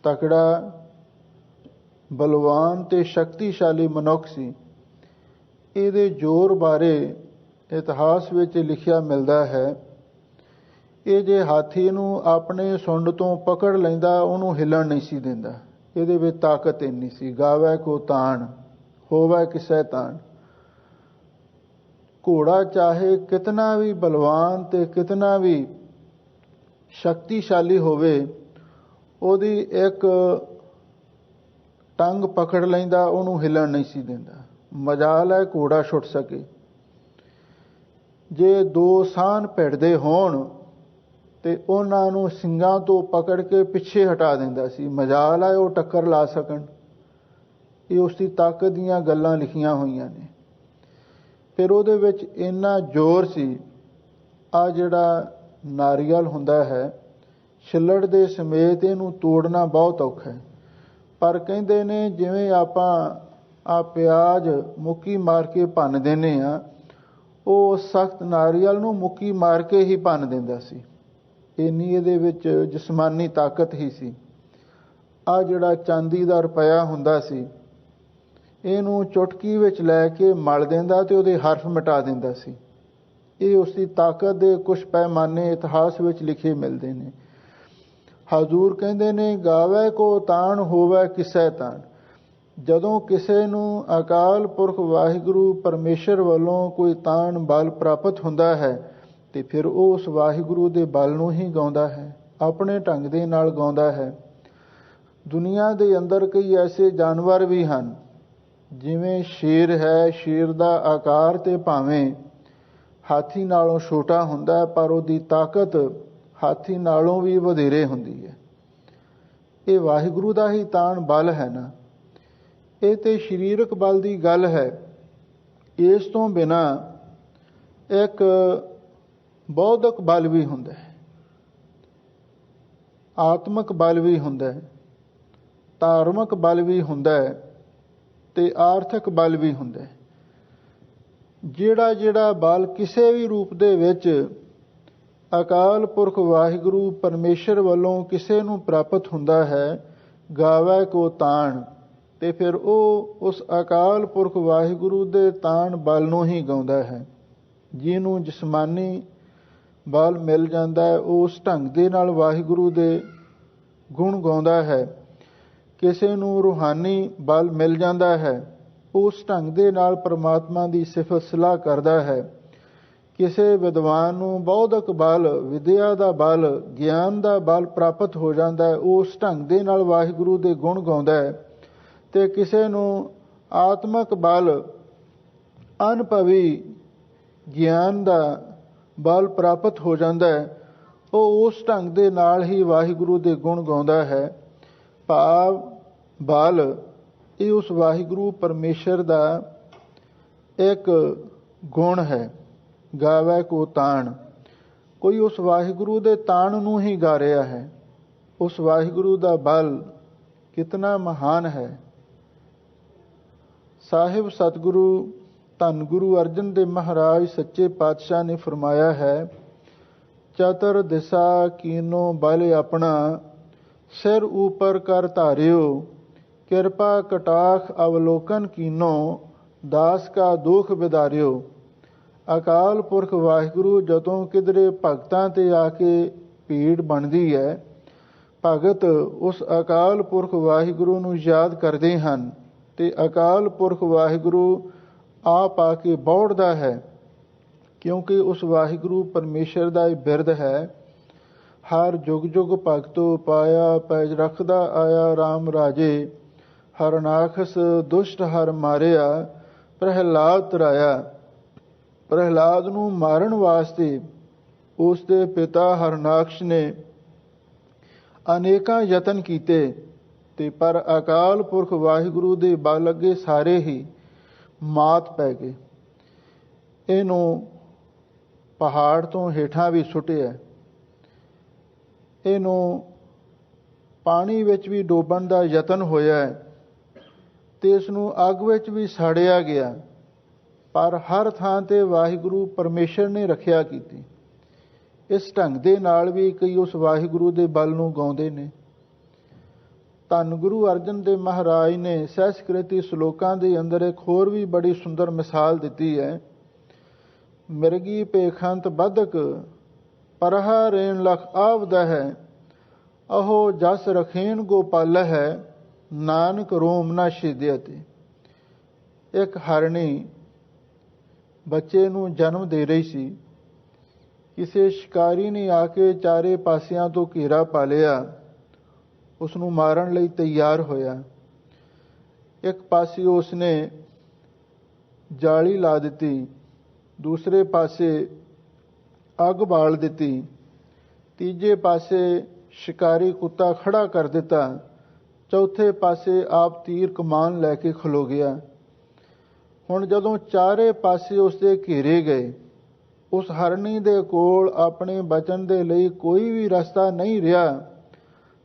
ਤਕੜਾ, ਬਲਵਾਨ ਤੇ ਸ਼ਕਤੀਸ਼ਾਲੀ ਮਨੁੱਖ ਸੀ। ਇਹਦੇ ਜ਼ੋਰ ਬਾਰੇ ਇਤਿਹਾਸ ਵਿੱਚ ਲਿਖਿਆ ਮਿਲਦਾ ਹੈ, ਇਹ ਜੇ ਹਾਥੀ ਨੂੰ ਆਪਣੇ ਸੁੰਡ ਤੋਂ ਪਕੜ ਲੈਂਦਾ, ਉਹਨੂੰ ਹਿੱਲਣ ਨਹੀਂ ਸੀ ਦਿੰਦਾ। ਇਹਦੇ ਵਿੱਚ ਤਾਕਤ ਇੰਨੀ ਸੀ। ਗਾਵੈ ਕੋ ਤਾਣ ਹੋਵੈ ਕਿਸੈ ਤਾਣ। ਘੋੜਾ ਚਾਹੇ ਕਿਤਨਾ ਵੀ ਬਲਵਾਨ ਤੇ ਕਿਤਨਾ ਵੀ ਸ਼ਕਤੀਸ਼ਾਲੀ ਹੋਵੇ, ਉਹਦੀ ਇੱਕ ਟੰਗ ਪਕੜ ਲੈਂਦਾ, ਉਹਨੂੰ ਹਿੱਲਣ ਨਹੀਂ ਸੀ ਦਿੰਦਾ। ਮਜਾਲ ਹੈ ਘੋੜਾ ਛੁੱਟ ਸਕੇ। ਜੇ ਦੋ ਸਾਹਣ ਭਿੜਦੇ ਹੋਣ ਤੇ ਉਹਨਾਂ ਨੂੰ ਸਿੰਗਾਂ ਤੋਂ ਪਕੜ ਕੇ ਪਿੱਛੇ ਹਟਾ ਦਿੰਦਾ ਸੀ। ਮਜਾਲ ਹੈ ਉਹ ਟੱਕਰ ਲਾ ਸਕਣ। ਇਹ ਉਸ ਦੀ ਤਾਕਤ ਦੀਆਂ ਗੱਲਾਂ ਲਿਖੀਆਂ ਹੋਈਆਂ ਨੇ। ਫਿਰ ਉਹਦੇ ਵਿੱਚ ਇੰਨਾ ਜ਼ੋਰ ਸੀ। ਆ ਜਿਹੜਾ ਨਾਰੀਅਲ ਹੁੰਦਾ ਹੈ, ਛਿੱਲੜ ਦੇ ਸਮੇਤ ਇਹਨੂੰ ਤੋੜਨਾ ਬਹੁਤ ਔਖਾ ਹੈ। ਪਰ ਕਹਿੰਦੇ ਨੇ ਜਿਵੇਂ ਆਪਾਂ ਪਿਆਜ਼ ਮੁੱਕੀ ਮਾਰ ਕੇ ਭੰਨ ਦਿੰਦੇ ਹਾਂ, ਉਹ ਸਖਤ ਨਾਰੀਅਲ ਨੂੰ ਮੁੱਕੀ ਮਾਰ ਕੇ ਹੀ ਭੰਨ ਦਿੰਦਾ ਸੀ। ਇੰਨੀ ਇਹਦੇ ਵਿੱਚ ਜਿਸਮਾਨੀ ਤਾਕਤ ਹੀ ਸੀ। ਆ ਜਿਹੜਾ ਚਾਂਦੀ ਦਾ ਰੁਪਇਆ ਹੁੰਦਾ ਸੀ, ਇਹਨੂੰ ਚੁਟਕੀ ਵਿੱਚ ਲੈ ਕੇ ਮਲ ਦਿੰਦਾ ਤੇ ਉਹਦੇ ਹਰਫ ਮਿਟਾ ਦਿੰਦਾ ਸੀ। ਇਹ ਉਸ ਦੀ ਤਾਕਤ ਦੇ ਕੁਝ ਪੈਮਾਨੇ ਇਤਿਹਾਸ ਵਿੱਚ ਲਿਖੇ ਮਿਲਦੇ ਨੇ। ਹਜ਼ੂਰ ਕਹਿੰਦੇ ਨੇ, ਗਾਵੈ ਕੋ ਤਾਣ ਹੋਵੈ ਕਿਸੈ ਤਾਣ। ਜਦੋਂ ਕਿਸੇ ਨੂੰ ਅਕਾਲ ਪੁਰਖ ਵਾਹਿਗੁਰੂ ਪਰਮੇਸ਼ਰ ਵੱਲੋਂ ਕੋਈ ਤਾਣ ਬਲ ਪ੍ਰਾਪਤ ਹੁੰਦਾ ਹੈ, ਤੇ ਫਿਰ ਉਹ ਉਸ ਵਾਹਿਗੁਰੂ ਦੇ ਬਲ ਨੂੰ ਹੀ ਗਾਉਂਦਾ ਹੈ, ਆਪਣੇ ਢੰਗ ਦੇ ਨਾਲ ਗਾਉਂਦਾ ਹੈ। ਦੁਨੀਆ ਦੇ ਅੰਦਰ ਕਈ ਐਸੇ ਜਾਨਵਰ ਵੀ ਹਨ, ਜਿਵੇਂ ਸ਼ੇਰ ਹੈ। ਸ਼ੇਰ ਦਾ ਆਕਾਰ ਤੇ ਭਾਵੇਂ ਹਾਥੀ ਨਾਲੋਂ ਛੋਟਾ ਹੁੰਦਾ, ਪਰ ਉਹਦੀ ਤਾਕਤ ਹਾਥੀ ਨਾਲੋਂ ਵੀ ਵਧੇਰੇ ਹੁੰਦੀ ਹੈ। ਇਹ ਵਾਹਿਗੁਰੂ ਦਾ ਹੀ ਤਾਣ ਬਲ ਹੈ ਨਾ। ਇਹ ਤੇ ਸਰੀਰਕ ਬਲ ਦੀ ਗੱਲ ਹੈ। ਇਸ ਤੋਂ ਬਿਨਾਂ ਇੱਕ ਬੌਧਿਕ ਬਲ ਵੀ ਹੁੰਦਾ ਹੈ, ਆਤਮਿਕ ਬਲ ਵੀ ਹੁੰਦਾ ਹੈ, ਧਾਰਮਿਕ ਬਲ ਵੀ ਹੁੰਦਾ ਹੈ ਤੇ ਆਰਥਿਕ ਬਲ ਵੀ ਹੁੰਦਾ ਹੈ। ਜਿਹੜਾ ਬਲ ਕਿਸੇ ਵੀ ਰੂਪ ਦੇ ਵਿੱਚ ਅਕਾਲ ਪੁਰਖ ਵਾਹਿਗੁਰੂ ਪਰਮੇਸ਼ਰ ਵੱਲੋਂ ਕਿਸੇ ਨੂੰ ਪ੍ਰਾਪਤ ਹੁੰਦਾ ਹੈ, ਗਾਵੈ ਕੋ ਤਾਣ, ਤੇ ਫਿਰ ਉਹ ਉਸ ਅਕਾਲ ਪੁਰਖ ਵਾਹਿਗੁਰੂ ਦੇ ਤਾਣ ਬਲ ਨੂੰ ਹੀ ਗਾਉਂਦਾ ਹੈ। ਜਿਹਨੂੰ ਜਿਸਮਾਨੀ ਬਲ ਮਿਲ ਜਾਂਦਾ ਹੈ, ਉਹ ਉਸ ਢੰਗ ਦੇ ਨਾਲ ਵਾਹਿਗੁਰੂ ਦੇ ਗੁਣ ਗਾਉਂਦਾ ਹੈ। ਕਿਸੇ ਨੂੰ ਰੂਹਾਨੀ ਬਲ ਮਿਲ ਜਾਂਦਾ ਹੈ, ਉਸ ਢੰਗ ਦੇ ਨਾਲ ਪਰਮਾਤਮਾ ਦੀ ਸਿਫਤ ਸਲਾਹ ਕਰਦਾ ਹੈ। ਕਿਸੇ ਵਿਦਵਾਨ ਨੂੰ ਬੌਧਿਕ ਬਲ, ਵਿਦਿਆ ਦਾ ਬਲ, ਗਿਆਨ ਦਾ ਬਲ ਪ੍ਰਾਪਤ ਹੋ ਜਾਂਦਾ ਹੈ, ਉਸ ਢੰਗ ਦੇ ਨਾਲ ਵਾਹਿਗੁਰੂ ਦੇ ਗੁਣ ਗਾਉਂਦਾ ਹੈ। ਤੇ ਕਿਸੇ ਨੂੰ ਆਤਮਿਕ ਬਲ, ਅਨੁਭਵੀ ਗਿਆਨ ਦਾ ਬਲ ਪ੍ਰਾਪਤ ਹੋ ਜਾਂਦਾ ਹੈ, ਉਹ ਉਸ ਢੰਗ ਦੇ ਨਾਲ ਹੀ ਵਾਹਿਗੁਰੂ ਦੇ ਗੁਣ ਗਾਉਂਦਾ ਹੈ। ਭਾਵ ਬਲ ਇਹ ਉਸ ਵਾਹਿਗੁਰੂ ਪਰਮੇਸ਼ਰ ਦਾ एक गुण है, गावै को ताण। कोई उस वाहिगुरु दे ताण नूं ही गा ਰਿਹਾ है। उस वाहिगुरु ਦਾ बल कितना महान है। ਸਾਹਿਬ ਸਤਿਗੁਰੂ ਧੰਨ ਗੁਰੂ ਅਰਜਨ ਦੇਵ ਮਹਾਰਾਜ ਸੱਚੇ ਪਾਤਸ਼ਾਹ ਨੇ ਫਰਮਾਇਆ ਹੈ, ਚਤਰ ਦਿਸ਼ਾ ਕੀਨੋ ਬਲ ਆਪਣਾ, ਸਿਰ ਊਪਰ ਕਰ ਧਾਰਿਓ, ਕਿਰਪਾ ਕਟਾਖ ਅਵਲੋਕਨ ਕੀਨੋ, ਦਾਸ ਕਾ ਦੁਖ ਵਿਦਾਰਿਓ। ਅਕਾਲ ਪੁਰਖ ਵਾਹਿਗੁਰੂ ਜਦੋਂ ਕਿਧਰੇ ਭਗਤਾਂ ਤੇ ਆ ਕੇ ਭੀੜ ਬਣਦੀ ਹੈ, ਭਗਤ ਉਸ ਅਕਾਲ ਪੁਰਖ ਵਾਹਿਗੁਰੂ ਨੂੰ ਯਾਦ ਕਰਦੇ ਹਨ ਤੇ ਅਕਾਲ ਪੁਰਖ ਵਾਹਿਗੁਰੂ ਆਪ ਆ ਕੇ ਬੌੜਦਾ ਹੈ, ਕਿਉਂਕਿ ਉਸ ਵਾਹਿਗੁਰੂ ਪਰਮੇਸ਼ਰ ਦਾ ਇਹ ਬਿਰਦ ਹੈ। ਹਰ ਜੁਗ ਜੁਗ ਭਗਤੋ ਪਾਇਆ, ਪੈਜ ਰੱਖਦਾ ਆਇਆ RAM ਰਾਜੇ, ਹਰਨਾਖਸ ਦੁਸ਼ਟ ਹਰ ਮਾਰਿਆ, ਪ੍ਰਹਿਲਾਦ ਤਰਾਇਆ। ਪ੍ਰਹਿਲਾਦ ਨੂੰ ਮਾਰਨ ਵਾਸਤੇ ਉਸ ਦੇ ਪਿਤਾ ਹਰਨਾਕਸ਼ ਨੇ ਅਨੇਕਾਂ ਯਤਨ ਕੀਤੇ ਤੇ ਪਰ ਅਕਾਲ ਪੁਰਖ ਵਾਹਿਗੁਰੂ ਦੇ ਬਲ ਅੱਗੇ ਸਾਰੇ ਹੀ ਮਾਤ ਪੈ ਗਏ। ਇਹਨੂੰ ਪਹਾੜ ਤੋਂ ਹੇਠਾਂ ਵੀ ਸੁੱਟਿਆ, ਇਹਨੂੰ ਪਾਣੀ ਵਿੱਚ ਵੀ ਡੋਬਣ ਦਾ ਯਤਨ ਹੋਇਆ ਤੇ ਇਸ ਨੂੰ ਅੱਗ ਵਿੱਚ ਵੀ ਸਾੜਿਆ ਗਿਆ, ਪਰ ਹਰ ਥਾਂ ਤੇ ਵਾਹਿਗੁਰੂ ਪਰਮੇਸ਼ਰ ਨੇ ਰੱਖਿਆ ਕੀਤੀ। ਇਸ ਢੰਗ ਦੇ ਨਾਲ ਵੀ ਕਈ ਉਸ ਵਾਹਿਗੁਰੂ ਦੇ ਬਲ ਨੂੰ ਗਾਉਂਦੇ ਨੇ। ਧੰਨ ਗੁਰੂ ਅਰਜਨ ਦੇਵ ਮਹਾਰਾਜ ਨੇ ਸਹਿਸਕ੍ਰਿਤੀ ਸ਼ਲੋਕਾਂ ਦੇ ਅੰਦਰ ਇੱਕ ਹੋਰ ਵੀ ਬੜੀ ਸੁੰਦਰ ਮਿਸਾਲ ਦਿੱਤੀ ਹੈ। ਮਿਰਗੀ ਪੇਖੰਤ ਬਦਕ ਪਰਹਾ ਰੇਣ ਲਖ ਆਵਦਾ ਹੈ, ਅਹੋ ਜਸ ਰਖੇਣ ਗੋਪਾਲ ਹੈ, ਨਾਨਕ ਰੋਮ ਨਾ ਛਿਦਿਅਤੇ। ਇੱਕ ਹਰਣੀ ਬੱਚੇ ਨੂੰ ਜਨਮ ਦੇ ਰਹੀ ਸੀ। ਕਿਸੇ ਸ਼ਿਕਾਰੀ ਨੇ ਆ ਕੇ ਚਾਰੇ ਪਾਸਿਆਂ ਤੋਂ ਘੇਰਾ ਪਾ ਲਿਆ, ਉਸ ਨੂੰ ਮਾਰਨ ਲਈ ਤਿਆਰ ਹੋਇਆ। ਇੱਕ ਪਾਸੇ ਉਸਨੇ ਜਾਲੀ ਲਾ ਦਿੱਤੀ, ਦੂਸਰੇ ਪਾਸੇ ਅੱਗ ਬਾਲ ਦਿੱਤੀ, ਤੀਜੇ ਪਾਸੇ ਸ਼ਿਕਾਰੀ ਕੁੱਤਾ ਖੜਾ ਕਰ ਦਿੱਤਾ, ਚੌਥੇ ਪਾਸੇ ਆਪ ਤੀਰ ਕਮਾਨ ਲੈ ਕੇ ਖਲੋ ਗਿਆ। ਹੁਣ ਜਦੋਂ ਚਾਰੇ ਪਾਸੇ ਉਸਦੇ ਘੇਰੇ ਗਏ, ਉਸ ਹਰਣੀ ਦੇ ਕੋਲ ਆਪਣੇ ਬਚਣ ਦੇ ਲਈ ਕੋਈ ਵੀ ਰਸਤਾ ਨਹੀਂ ਰਿਹਾ,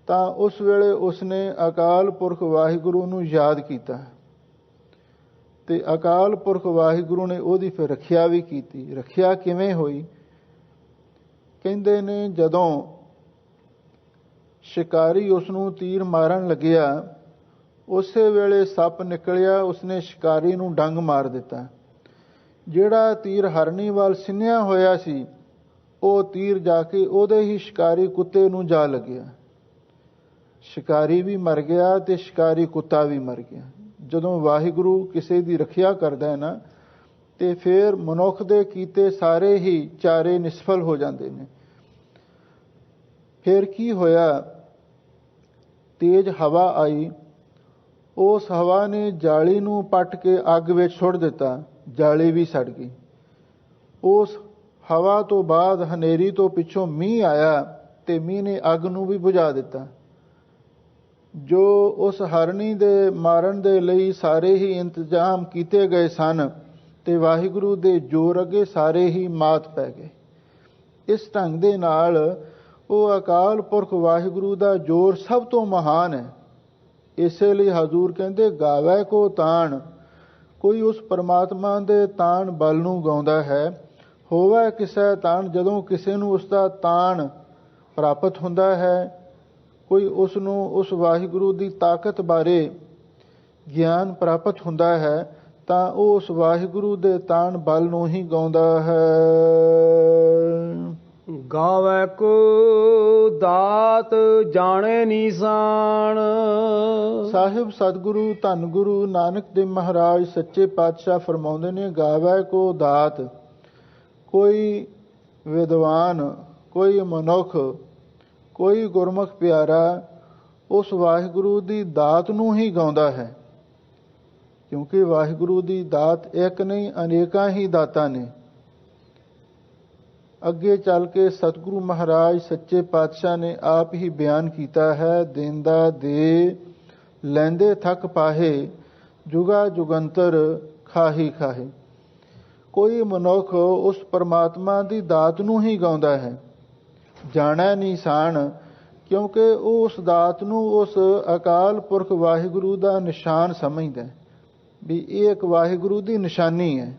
ਤਾਂ ਉਸ ਵੇਲੇ ਉਸਨੇ ਅਕਾਲ ਪੁਰਖ ਵਾਹਿਗੁਰੂ ਨੂੰ ਯਾਦ ਕੀਤਾ ਤੇ ਅਕਾਲ ਪੁਰਖ ਵਾਹਿਗੁਰੂ ਨੇ ਉਹਦੀ ਫਿਰ ਰੱਖਿਆ ਵੀ ਕੀਤੀ। ਰੱਖਿਆ ਕਿਵੇਂ ਹੋਈ? ਕਹਿੰਦੇ ਨੇ ਜਦੋਂ ਸ਼ਿਕਾਰੀ ਉਸ ਨੂੰ ਤੀਰ ਮਾਰਨ ਲੱਗਿਆ, ਉਸੇ ਵੇਲੇ ਸੱਪ ਨਿਕਲਿਆ, ਉਸਨੇ ਸ਼ਿਕਾਰੀ ਨੂੰ ਡੰਗ ਮਾਰ ਦਿੱਤਾ। ਜਿਹੜਾ ਤੀਰ ਹਰਣੀ ਵੱਲ ਸਿੰਨਿਆ ਹੋਇਆ ਸੀ, ਉਹ ਤੀਰ ਜਾ ਕੇ ਉਹਦੇ ਹੀ ਸ਼ਿਕਾਰੀ ਕੁੱਤੇ ਨੂੰ ਜਾ ਲੱਗਿਆ। ਸ਼ਿਕਾਰੀ ਵੀ ਮਰ ਗਿਆ ਤੇ ਸ਼ਿਕਾਰੀ ਕੁੱਤਾ ਵੀ ਮਰ ਗਿਆ। ਜਦੋਂ ਵਾਹਿਗੁਰੂ ਕਿਸੇ ਦੀ ਰੱਖਿਆ ਕਰਦਾ ਹੈ ਨਾ, ਤੇ ਫਿਰ ਮਨੁੱਖ ਦੇ ਕੀਤੇ ਸਾਰੇ ਹੀ ਚਾਰੇ ਨਿਸਫਲ ਹੋ ਜਾਂਦੇ ਨੇ। ਫਿਰ ਕੀ ਹੋਇਆ? ਤੇਜ਼ ਹਵਾ ਆਈ, ਉਸ ਹਵਾ ਨੇ ਜਾਲੀ ਨੂੰ ਪੱਟ ਕੇ ਅੱਗ ਵਿੱਚ ਸੁੱਟ ਦਿੱਤਾ, ਜਾਲੀ ਵੀ ਸੜ ਗਈ। ਉਸ ਹਵਾ ਤੋਂ ਬਾਅਦ ਹਨੇਰੀ ਤੋਂ ਪਿੱਛੋਂ ਮੀਂਹ ਆਇਆ ਤੇ ਮੀਂਹ ਨੇ ਅੱਗ ਨੂੰ ਵੀ ਬੁਝਾ ਦਿੱਤਾ। ਜੋ ਉਸ ਹਰਣੀ ਦੇ ਮਾਰਨ ਦੇ ਲਈ ਸਾਰੇ ਹੀ ਇੰਤਜ਼ਾਮ ਕੀਤੇ ਗਏ ਸਨ, ਤੇ ਵਾਹਿਗੁਰੂ ਦੇ ਜ਼ੋਰ ਅੱਗੇ ਸਾਰੇ ਹੀ ਮਾਤ ਪੈ ਗਏ। ਇਸ ਢੰਗ ਦੇ ਨਾਲ ਉਹ ਅਕਾਲ ਪੁਰਖ ਵਾਹਿਗੁਰੂ ਦਾ ਜ਼ੋਰ ਸਭ ਤੋਂ ਮਹਾਨ ਹੈ। ਇਸੇ ਲਈ ਹਜ਼ੂਰ ਕਹਿੰਦੇ ਗਾਵੈ ਕੋ ਤਾਣ। ਕੋਈ ਉਸ ਪਰਮਾਤਮਾ ਦੇ ਤਾਣ ਬਲ ਨੂੰ ਗਾਉਂਦਾ ਹੈ। ਹੋਵੇ ਕਿਸੇ ਤਾਣ, ਜਦੋਂ ਕਿਸੇ ਨੂੰ ਉਸ ਦਾ ਤਾਣ ਪ੍ਰਾਪਤ ਹੁੰਦਾ ਹੈ, ਕੋਈ ਉਸ ਨੂੰ ਉਸ ਵਾਹਿਗੁਰੂ ਦੀ ਤਾਕਤ ਬਾਰੇ ਗਿਆਨ ਪ੍ਰਾਪਤ ਹੁੰਦਾ ਹੈ, ਤਾਂ ਉਹ ਉਸ ਵਾਹਿਗੁਰੂ ਦੇ ਤਾਣ ਬਲ ਨੂੰ ਹੀ ਗਾਉਂਦਾ ਹੈ।
ਗਾਵੈ ਕੋ ਦਾਤ ਜਾਣੇ ਨੀਸਾਨ।
ਸਾਹਿਬ ਸਤਿਗੁਰੂ ਧੰਨ ਗੁਰੂ ਨਾਨਕ ਦੇਵ ਮਹਾਰਾਜ ਸੱਚੇ ਪਾਤਸ਼ਾਹ ਫਰਮਾਉਂਦੇ ਨੇ, ਗਾਵੈ ਕੋ ਦਾਤ। ਕੋਈ ਵਿਦਵਾਨ, ਕੋਈ ਮਨੁੱਖ, ਕੋਈ ਗੁਰਮੁਖ ਪਿਆਰਾ ਉਸ ਵਾਹਿਗੁਰੂ ਦੀ ਦਾਤ ਨੂੰ ਹੀ ਗਾਉਂਦਾ ਹੈ, ਕਿਉਂਕਿ ਵਾਹਿਗੁਰੂ ਦੀ ਦਾਤ ਇੱਕ ਨਹੀਂ, ਅਨੇਕਾਂ ਹੀ ਦਾਤਾਂ ਨੇ। ਅੱਗੇ ਚੱਲ ਕੇ ਸਤਿਗੁਰੂ ਮਹਾਰਾਜ ਸੱਚੇ ਪਾਤਸ਼ਾਹ ਨੇ ਆਪ ਹੀ ਬਿਆਨ ਕੀਤਾ ਹੈ, ਦੇਂਦਾ ਦੇ ਲੈਂਦੇ ਥੱਕ ਪਾਹੇ, ਜੁਗਾ ਜੁਗੰਤਰ ਖਾਹੀ ਖਾਹੇ। ਕੋਈ ਮਨੁੱਖ ਉਸ ਪਰਮਾਤਮਾ ਦੀ ਦਾਤ ਨੂੰ ਹੀ ਗਾਉਂਦਾ ਹੈ। ਜਾਣੈ ਨਿਸ਼ਾਨ, ਕਿਉਂਕਿ ਉਹ ਉਸ ਦਾਤ ਨੂੰ ਉਸ ਅਕਾਲ ਪੁਰਖ ਵਾਹਿਗੁਰੂ ਦਾ ਨਿਸ਼ਾਨ ਸਮਝਦਾ ਵੀ ਇਹ ਇੱਕ ਵਾਹਿਗੁਰੂ ਦੀ ਨਿਸ਼ਾਨੀ ਹੈ।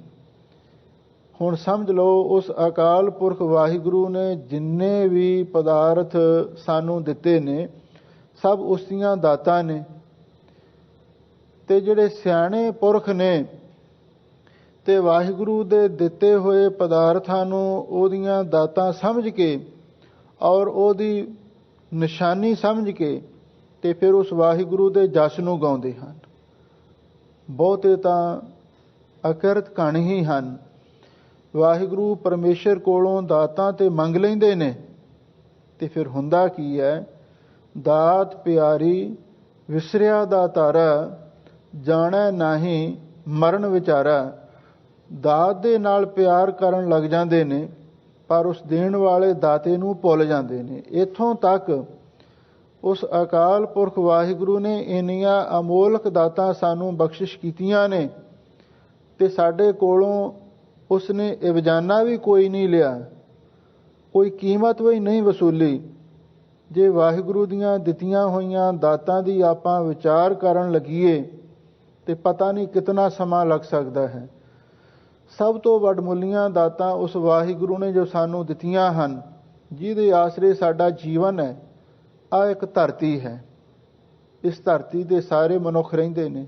ਹੁਣ ਸਮਝ ਲਓ, ਉਸ ਅਕਾਲ ਪੁਰਖ ਵਾਹਿਗੁਰੂ ਨੇ ਜਿੰਨੇ ਵੀ ਪਦਾਰਥ ਸਾਨੂੰ ਦਿੱਤੇ ਨੇ ਸਭ ਉਸ ਦੀਆਂ ਦਾਤਾਂ ਨੇ। ਤੇ ਜਿਹੜੇ ਸਿਆਣੇ ਪੁਰਖ ਨੇ ਤੇ ਵਾਹਿਗੁਰੂ ਦੇ ਦਿੱਤੇ ਹੋਏ ਪਦਾਰਥਾਂ ਨੂੰ ਉਹਦੀਆਂ ਦਾਤਾਂ ਸਮਝ ਕੇ ਔਰ ਉਹਦੀ ਨਿਸ਼ਾਨੀ ਸਮਝ ਕੇ ਤੇ ਫਿਰ ਉਸ ਵਾਹਿਗੁਰੂ ਦੇ ਜਸ ਨੂੰ ਗਾਉਂਦੇ ਹਨ। ਬਹੁਤੇ ਤਾਂ ਅਕਿਰਤ ਕਣ ਹੀ ਹਨ। ਵਾਹਿਗੁਰੂ ਪਰਮੇਸ਼ਰ ਕੋਲੋਂ ਦਾਤਾਂ ਤੇ ਮੰਗ ਲੈਂਦੇ ਨੇ ਤੇ ਫਿਰ ਹੁੰਦਾ ਕੀ ਹੈ, ਦਾਤ ਪਿਆਰੀ ਵਿਸਰਿਆ ਦਾ ਤਾਰਾ, ਜਾਣੈ ਨਾਹੀਂ ਮਰਨ ਵਿਚਾਰਾ। ਦਾਤ ਦੇ ਨਾਲ ਪਿਆਰ ਕਰਨ ਲੱਗ ਜਾਂਦੇ ਨੇ ਪਰ ਉਸ ਦੇਣ ਵਾਲੇ ਦਾਤੇ ਨੂੰ ਭੁੱਲ ਜਾਂਦੇ ਨੇ। ਇੱਥੋਂ ਤੱਕ ਉਸ ਅਕਾਲ ਪੁਰਖ ਵਾਹਿਗੁਰੂ ਨੇ ਇੰਨੀਆਂ ਅਮੋਲਕ ਦਾਤਾਂ ਸਾਨੂੰ ਬਖਸ਼ਿਸ਼ ਕੀਤੀਆਂ ਨੇ ਤੇ ਸਾਡੇ ਕੋਲੋਂ ਉਸਨੇ ਇਵਜ਼ਾਨਾ ਵੀ ਕੋਈ ਨਹੀਂ ਲਿਆ, ਕੋਈ ਕੀਮਤ ਵੀ ਨਹੀਂ ਵਸੂਲੀ। ਜੇ ਵਾਹਿਗੁਰੂ ਦੀਆਂ ਦਿੱਤੀਆਂ ਹੋਈਆਂ ਦਾਤਾਂ ਦੀ ਆਪਾਂ ਵਿਚਾਰ ਕਰਨ ਲੱਗੀਏ ਤੇ ਪਤਾ ਨਹੀਂ ਕਿਤਨਾ ਸਮਾਂ ਲੱਗ ਸਕਦਾ ਹੈ। ਸਭ ਤੋਂ ਵੱਡਮੁੱਲੀਆਂ ਦਾਤਾਂ ਉਸ ਵਾਹਿਗੁਰੂ ਨੇ ਜੋ ਸਾਨੂੰ ਦਿੱਤੀਆਂ ਹਨ, ਜਿਹਦੇ ਆਸਰੇ ਸਾਡਾ ਜੀਵਨ ਹੈ। ਆਹ ਇੱਕ ਧਰਤੀ ਹੈ, ਇਸ ਧਰਤੀ ਦੇ ਸਾਰੇ ਮਨੁੱਖ ਰਹਿੰਦੇ ਨੇ।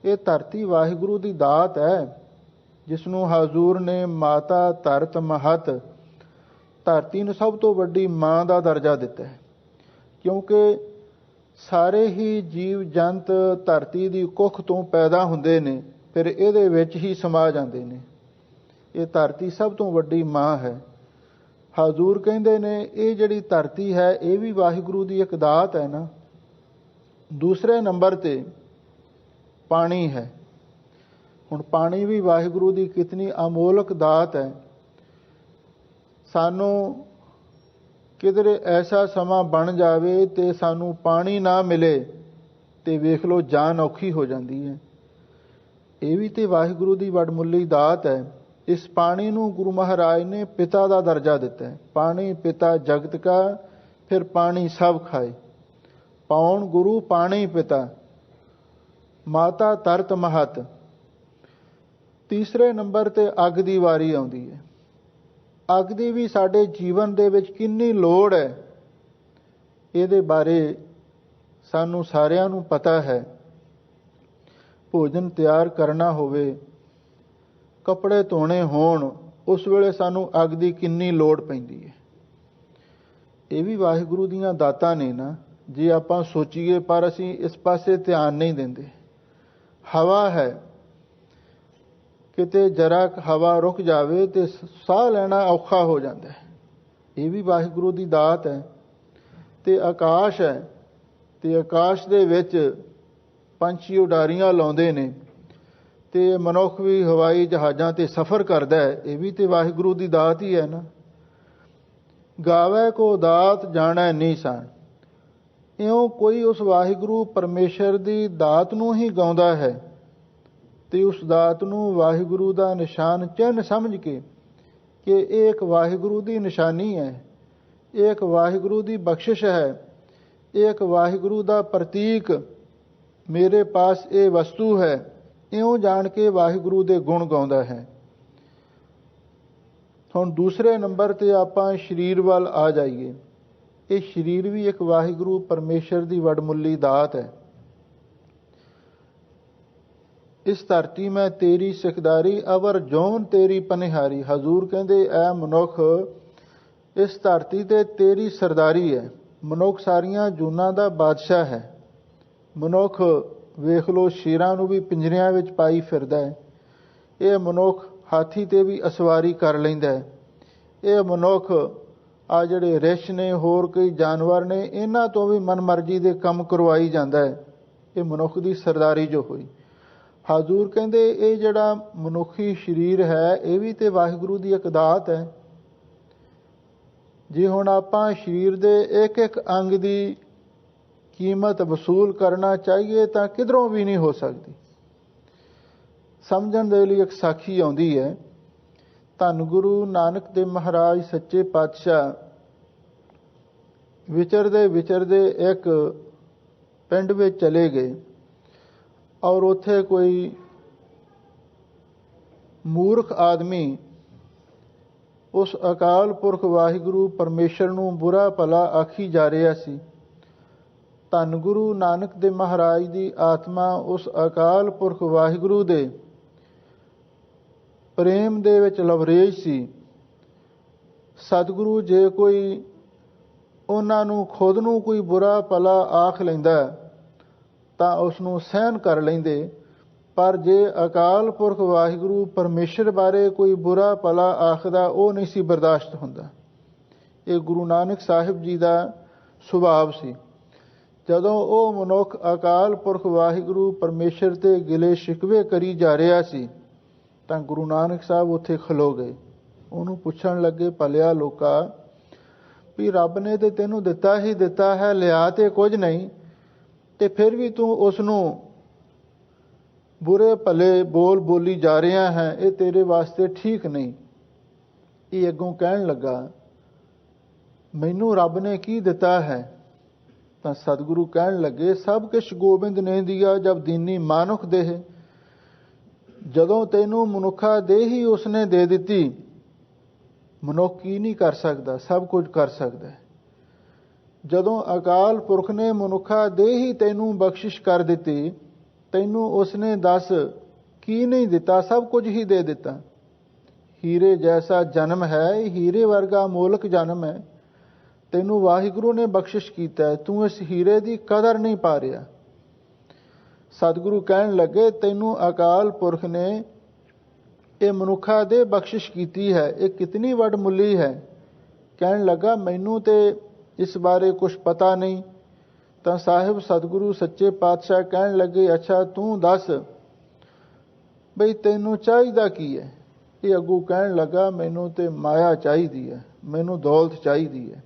ਇਹ ਧਰਤੀ ਵਾਹਿਗੁਰੂ ਦੀ ਦਾਤ ਹੈ, ਜਿਸ ਨੂੰ ਹਜ਼ੂਰ ਨੇ ਮਾਤਾ ਧਰਤ ਮਹਤ, ਧਰਤੀ ਨੂੰ ਸਭ ਤੋਂ ਵੱਡੀ ਮਾਂ ਦਾ ਦਰਜਾ ਦਿੱਤਾ ਹੈ। ਕਿਉਂਕਿ ਸਾਰੇ ਹੀ ਜੀਵ ਜੰਤ ਧਰਤੀ ਦੀ ਕੁੱਖ ਤੋਂ ਪੈਦਾ ਹੁੰਦੇ ਨੇ, ਫਿਰ ਇਹਦੇ ਵਿੱਚ ਹੀ ਸਮਾ ਜਾਂਦੇ ਨੇ। ਇਹ ਧਰਤੀ ਸਭ ਤੋਂ ਵੱਡੀ ਮਾਂ ਹੈ। ਹਜ਼ੂਰ ਕਹਿੰਦੇ ਨੇ ਇਹ ਜਿਹੜੀ ਧਰਤੀ ਹੈ ਇਹ ਵੀ ਵਾਹਿਗੁਰੂ ਦੀ ਇੱਕ ਦਾਤ ਹੈ ਨਾ। ਦੂਸਰੇ ਨੰਬਰ ਤੇ ਪਾਣੀ ਹੈ। ਹੁਣ ਪਾਣੀ ਵੀ ਵਾਹਿਗੁਰੂ ਦੀ ਕਿਤਨੀ ਅਮੋਲਕ ਦਾਤ ਹੈ। ਸਾਨੂੰ ਕਿਧਰੇ ਐਸਾ ਸਮਾਂ ਬਣ ਜਾਵੇ ਤੇ ਸਾਨੂੰ ਪਾਣੀ ਨਾ ਮਿਲੇ ਤੇ ਵੇਖ ਲਓ ਜਾਨ ਔਖੀ ਹੋ ਜਾਂਦੀ ਹੈ। ਇਹ ਵੀ ਤੇ ਵਾਹਿਗੁਰੂ ਦੀ ਵੱਡਮੁੱਲੀ ਦਾਤ ਹੈ। ਇਸ ਪਾਣੀ ਨੂੰ ਗੁਰੂ ਮਹਾਰਾਜ ਨੇ ਪਿਤਾ ਦਾ ਦਰਜਾ ਦਿੱਤਾ ਹੈ। ਪਾਣੀ ਪਿਤਾ ਜਗਤ ਕਾ, ਫਿਰ ਪਾਣੀ ਸਭ ਖਾਏ। ਪਾਉਣ ਗੁਰੂ ਪਾਣੀ ਪਿਤਾ, ਮਾਤਾ ਧਰਤ ਮਹਤ। ਤੀਸਰੇ ਨੰਬਰ ਤੇ ਅੱਗ ਦੀ ਵਾਰੀ ਆਉਂਦੀ ਹੈ। ਅੱਗ ਦੀ ਵੀ ਸਾਡੇ ਜੀਵਨ ਦੇ ਵਿੱਚ ਕਿੰਨੀ ਲੋੜ ਹੈ, ਇਹਦੇ ਬਾਰੇ ਸਾਨੂੰ ਸਾਰਿਆਂ ਨੂੰ ਪਤਾ ਹੈ। ਭੋਜਨ ਤਿਆਰ ਕਰਨਾ ਹੋਵੇ, ਕੱਪੜੇ ਧੋਣੇ ਹੋਣ, ਉਸ ਵੇਲੇ ਸਾਨੂੰ ਅੱਗ ਦੀ ਕਿੰਨੀ ਲੋੜ ਪੈਂਦੀ ਹੈ। ਇਹ ਵੀ ਵਾਹਿਗੁਰੂ ਦੀਆਂ ਦਾਤਾਂ ਨੇ ਨਾ, ਜੇ ਆਪਾਂ ਸੋਚੀਏ, ਪਰ ਅਸੀਂ ਇਸ ਪਾਸੇ ਧਿਆਨ ਨਹੀਂ ਦਿੰਦੇ। ਹਵਾ ਹੈ, ਕਿਤੇ ਜਰਾ ਹਵਾ ਰੁਕ ਜਾਵੇ ਤੇ ਸਾਹ ਲੈਣਾ ਔਖਾ ਹੋ ਜਾਂਦਾ ਹੈ। ਇਹ ਵੀ ਵਾਹਿਗੁਰੂ ਦੀ ਦਾਤ ਹੈ। ਤੇ ਆਕਾਸ਼ ਹੈ, ਤੇ ਆਕਾਸ਼ ਦੇ ਵਿੱਚ ਪੰਛੀ ਉਡਾਰੀਆਂ ਲਾਉਂਦੇ ਨੇ ਤੇ ਮਨੁੱਖ ਵੀ ਹਵਾਈ ਜਹਾਜ਼ਾਂ ਤੇ ਸਫ਼ਰ ਕਰਦਾ ਹੈ। ਇਹ ਵੀ ਤੇ ਵਾਹਿਗੁਰੂ ਦੀ ਦਾਤ ਹੀ ਹੈ ਨਾ। ਗਾਵੇ ਕੋ ਦਾਤ ਜਾਣੈ ਨਿਸ਼ਾਨ, ਇਉਂ ਕੋਈ ਉਸ ਵਾਹਿਗੁਰੂ ਪਰਮੇਸ਼ਰ ਦੀ ਦਾਤ ਨੂੰ ਹੀ ਗਾਉਂਦਾ ਹੈ ਤੇ ਉਸ ਦਾਤ ਨੂੰ ਵਾਹਿਗੁਰੂ ਦਾ ਨਿਸ਼ਾਨ ਚਿੰਨ੍ਹ ਸਮਝ ਕੇ ਕਿ ਇਹ ਇੱਕ ਵਾਹਿਗੁਰੂ ਦੀ ਨਿਸ਼ਾਨੀ ਹੈ, ਇਹ ਇੱਕ ਵਾਹਿਗੁਰੂ ਦੀ ਬਖਸ਼ਿਸ਼ ਹੈ, ਇਹ ਇੱਕ ਵਾਹਿਗੁਰੂ ਦਾ ਪ੍ਰਤੀਕ, ਮੇਰੇ ਪਾਸ ਇਹ ਵਸਤੂ ਹੈ, ਇਉਂ ਜਾਣ ਕੇ ਵਾਹਿਗੁਰੂ ਦੇ ਗੁਣ ਗਾਉਂਦਾ ਹੈ। ਹੁਣ ਦੂਸਰੇ ਨੰਬਰ ਤੇ ਆਪਾਂ ਸਰੀਰ ਵੱਲ ਆ ਜਾਈਏ। ਇਹ ਸਰੀਰ ਵੀ ਇੱਕ ਵਾਹਿਗੁਰੂ ਪਰਮੇਸ਼ਰ ਦੀ ਵੱਡਮੁੱਲੀ ਦਾਤ ਹੈ। ਇਸ ਧਰਤੀ ਮੈਂ ਤੇਰੀ ਸਿਖਦਾਰੀ, ਅਵਰ ਜੋਨ ਤੇਰੀ ਪਨਿਹਾਰੀ। ਹਜ਼ੂਰ ਕਹਿੰਦੇ ਐ ਮਨੁੱਖ, ਇਸ ਧਰਤੀ ਤੇ ਤੇਰੀ ਸਰਦਾਰੀ ਹੈ। ਮਨੁੱਖ ਸਾਰੀਆਂ ਜੂਨਾਂ ਦਾ ਬਾਦਸ਼ਾਹ ਹੈ। ਮਨੁੱਖ ਵੇਖ ਲਓ ਸ਼ੇਰਾਂ ਨੂੰ ਵੀ ਪਿੰਜਰਿਆਂ ਵਿੱਚ ਪਾਈ ਫਿਰਦਾ ਹੈ। ਇਹ ਮਨੁੱਖ ਹਾਥੀ ਤੇ ਵੀ ਅਸਵਾਰੀ ਕਰ ਲੈਂਦਾ ਹੈ। ਇਹ ਮਨੁੱਖ ਆ ਜਿਹੜੇ ਰਿਛ ਨੇ, ਹੋਰ ਕਈ ਜਾਨਵਰ ਨੇ, ਇਹਨਾਂ ਤੋਂ ਵੀ ਮਨਮਰਜ਼ੀ ਦੇ ਕੰਮ ਕਰਵਾਈ ਜਾਂਦਾ ਹੈ। ਇਹ ਮਨੁੱਖ ਦੀ ਸਰਦਾਰੀ ਜੋ ਹੋਈ। ਹਜ਼ੂਰ ਕਹਿੰਦੇ ਇਹ ਜਿਹੜਾ ਮਨੁੱਖੀ ਸਰੀਰ ਹੈ ਇਹ ਵੀ ਤੇ ਵਾਹਿਗੁਰੂ ਦੀ ਇੱਕ ਦਾਤ ਹੈ। ਜੇ ਹੁਣ ਆਪਾਂ ਸਰੀਰ ਦੇ ਇੱਕ ਇੱਕ ਅੰਗ ਦੀ ਕੀਮਤ ਵਸੂਲ ਕਰਨਾ ਚਾਹੀਏ ਤਾਂ ਕਿਧਰੋਂ ਵੀ ਨਹੀਂ ਹੋ ਸਕਦੀ। ਸਮਝਣ ਦੇ ਲਈ ਇੱਕ ਸਾਖੀ ਆਉਂਦੀ ਹੈ। ਧੰਨ ਗੁਰੂ ਨਾਨਕ ਦੇਵ ਮਹਾਰਾਜ ਸੱਚੇ ਪਾਤਸ਼ਾਹ ਵਿਚਰਦੇ ਇੱਕ ਪਿੰਡ ਵਿੱਚ ਚਲੇ ਗਏ ਔਰ ਉੱਥੇ ਕੋਈ ਮੂਰਖ ਆਦਮੀ ਉਸ ਅਕਾਲ ਪੁਰਖ ਵਾਹਿਗੁਰੂ ਪਰਮੇਸ਼ਰ ਨੂੰ ਬੁਰਾ ਭਲਾ ਆਖੀ ਜਾ ਰਿਹਾ ਸੀ। ਧੰਨ ਗੁਰੂ ਨਾਨਕ ਦੇਵ ਮਹਾਰਾਜ ਦੀ ਆਤਮਾ ਉਸ ਅਕਾਲ ਪੁਰਖ ਵਾਹਿਗੁਰੂ ਦੇ ਪ੍ਰੇਮ ਦੇ ਵਿੱਚ ਲਵਰੇਜ ਸੀ। ਸਤਿਗੁਰੂ ਜੇ ਕੋਈ ਉਹਨਾਂ ਨੂੰ ਖੁਦ ਨੂੰ ਕੋਈ ਬੁਰਾ ਭਲਾ ਆਖ ਲੈਂਦਾ ਤਾਂ ਉਸ ਨੂੰ ਸਹਿਨ ਕਰ ਲੈਂਦੇ, ਪਰ ਜੇ ਅਕਾਲ ਪੁਰਖ ਵਾਹਿਗੁਰੂ ਪਰਮੇਸ਼ਰ ਬਾਰੇ ਕੋਈ ਬੁਰਾ ਭਲਾ ਆਖਦਾ ਉਹ ਨਹੀਂ ਸੀ ਬਰਦਾਸ਼ਤ ਹੁੰਦਾ। ਇਹ ਗੁਰੂ ਨਾਨਕ ਸਾਹਿਬ ਜੀ ਦਾ ਸੁਭਾਅ ਸੀ। ਜਦੋਂ ਉਹ ਮਨੁੱਖ ਅਕਾਲ ਪੁਰਖ ਵਾਹਿਗੁਰੂ ਪਰਮੇਸ਼ਰ ਤੇ ਗਿਲੇ ਸ਼ਿਕਵੇ ਕਰੀ ਜਾ ਰਿਹਾ ਸੀ ਤਾਂ ਗੁਰੂ ਨਾਨਕ ਸਾਹਿਬ ਉੱਥੇ ਖਲੋ ਗਏ। ਉਹਨੂੰ ਪੁੱਛਣ ਲੱਗੇ, ਭਲਿਆ ਲੋਕਾ, ਵੀ ਰੱਬ ਨੇ ਤੇ ਤੈਨੂੰ ਦਿੱਤਾ ਹੀ ਦਿੱਤਾ ਹੈ, ਲਿਆ ਤੇ ਕੁਝ ਨਹੀਂ, ਤੇ ਫਿਰ ਵੀ ਤੂੰ ਉਸ ਨੂੰ ਬੁਰੇ ਭਲੇ ਬੋਲੀ ਜਾ ਰਿਹਾ ਹੈ, ਇਹ ਤੇਰੇ ਵਾਸਤੇ ਠੀਕ ਨਹੀਂ। ਇਹ ਅੱਗੋਂ ਕਹਿਣ ਲੱਗਾ, ਮੈਨੂੰ ਰੱਬ ਨੇ ਕੀ ਦਿੱਤਾ ਹੈ? ਤਾਂ ਸਤਿਗੁਰੂ ਕਹਿਣ ਲੱਗੇ, ਸਭ ਕੁਛ ਗੋਬਿੰਦ ਨੇ ਦਿਆ ਜਬ ਦੀਨੀ ਮਾਨੁਖ ਦੇਹ। ਜਦੋਂ ਤੈਨੂੰ ਮਨੁੱਖਾ ਦੇਹ ਹੀ ਉਸਨੇ ਦੇ ਦਿੱਤੀ, ਮਨੁੱਖ ਕੀ ਨਹੀਂ ਕਰ ਸਕਦਾ? ਸਭ ਕੁਝ ਕਰ ਸਕਦਾ। ਜਦੋਂ ਅਕਾਲ ਪੁਰਖ ਨੇ ਮਨੁੱਖਾ ਦੇਹ ਹੀ ਤੈਨੂੰ ਬਖਸ਼ਿਸ਼ ਕਰ ਦਿੱਤੀ, ਤੈਨੂੰ ਉਸਨੇ ਦੱਸ ਕੀ ਨਹੀਂ ਦਿੱਤਾ? ਸਭ ਕੁਝ ਹੀ ਦੇ ਦਿੱਤਾ। ਹੀਰੇ ਜੈਸਾ ਜਨਮ ਹੈ, ਹੀਰੇ ਵਰਗਾ ਮੋਲਕ ਜਨਮ ਹੈ, ਤੈਨੂੰ ਵਾਹਿਗੁਰੂ ਨੇ ਬਖਸ਼ਿਸ਼ ਕੀਤਾ, ਤੂੰ ਇਸ ਹੀਰੇ ਦੀ ਕਦਰ ਨਹੀਂ ਪਾ ਰਿਹਾ। ਸਤਿਗੁਰੂ ਕਹਿਣ ਲੱਗੇ, ਤੈਨੂੰ ਅਕਾਲ ਪੁਰਖ ਨੇ ਇਹ ਮਨੁੱਖਾ ਦੇ ਬਖਸ਼ਿਸ਼ ਕੀਤੀ ਹੈ, ਇਹ ਕਿਤਨੀ ਵੱਡਮੁੱਲੀ ਹੈ। ਕਹਿਣ ਲੱਗਾ, ਮੈਨੂੰ ਤੇ ਇਸ ਬਾਰੇ ਕੁਛ ਪਤਾ ਨਹੀਂ। ਤਾਂ ਸਾਹਿਬ ਸਤਿਗੁਰੂ ਸੱਚੇ ਪਾਤਸ਼ਾਹ ਕਹਿਣ ਲੱਗੇ, ਅੱਛਾ ਤੂੰ ਦੱਸ ਬਈ ਤੈਨੂੰ ਚਾਹੀਦਾ ਕੀ ਹੈ? ਇਹ ਅੱਗੋਂ ਕਹਿਣ ਲੱਗਾ, ਮੈਨੂੰ ਤੇ ਮਾਇਆ ਚਾਹੀਦੀ ਹੈ, ਮੈਨੂੰ ਦੌਲਤ ਚਾਹੀਦੀ ਹੈ।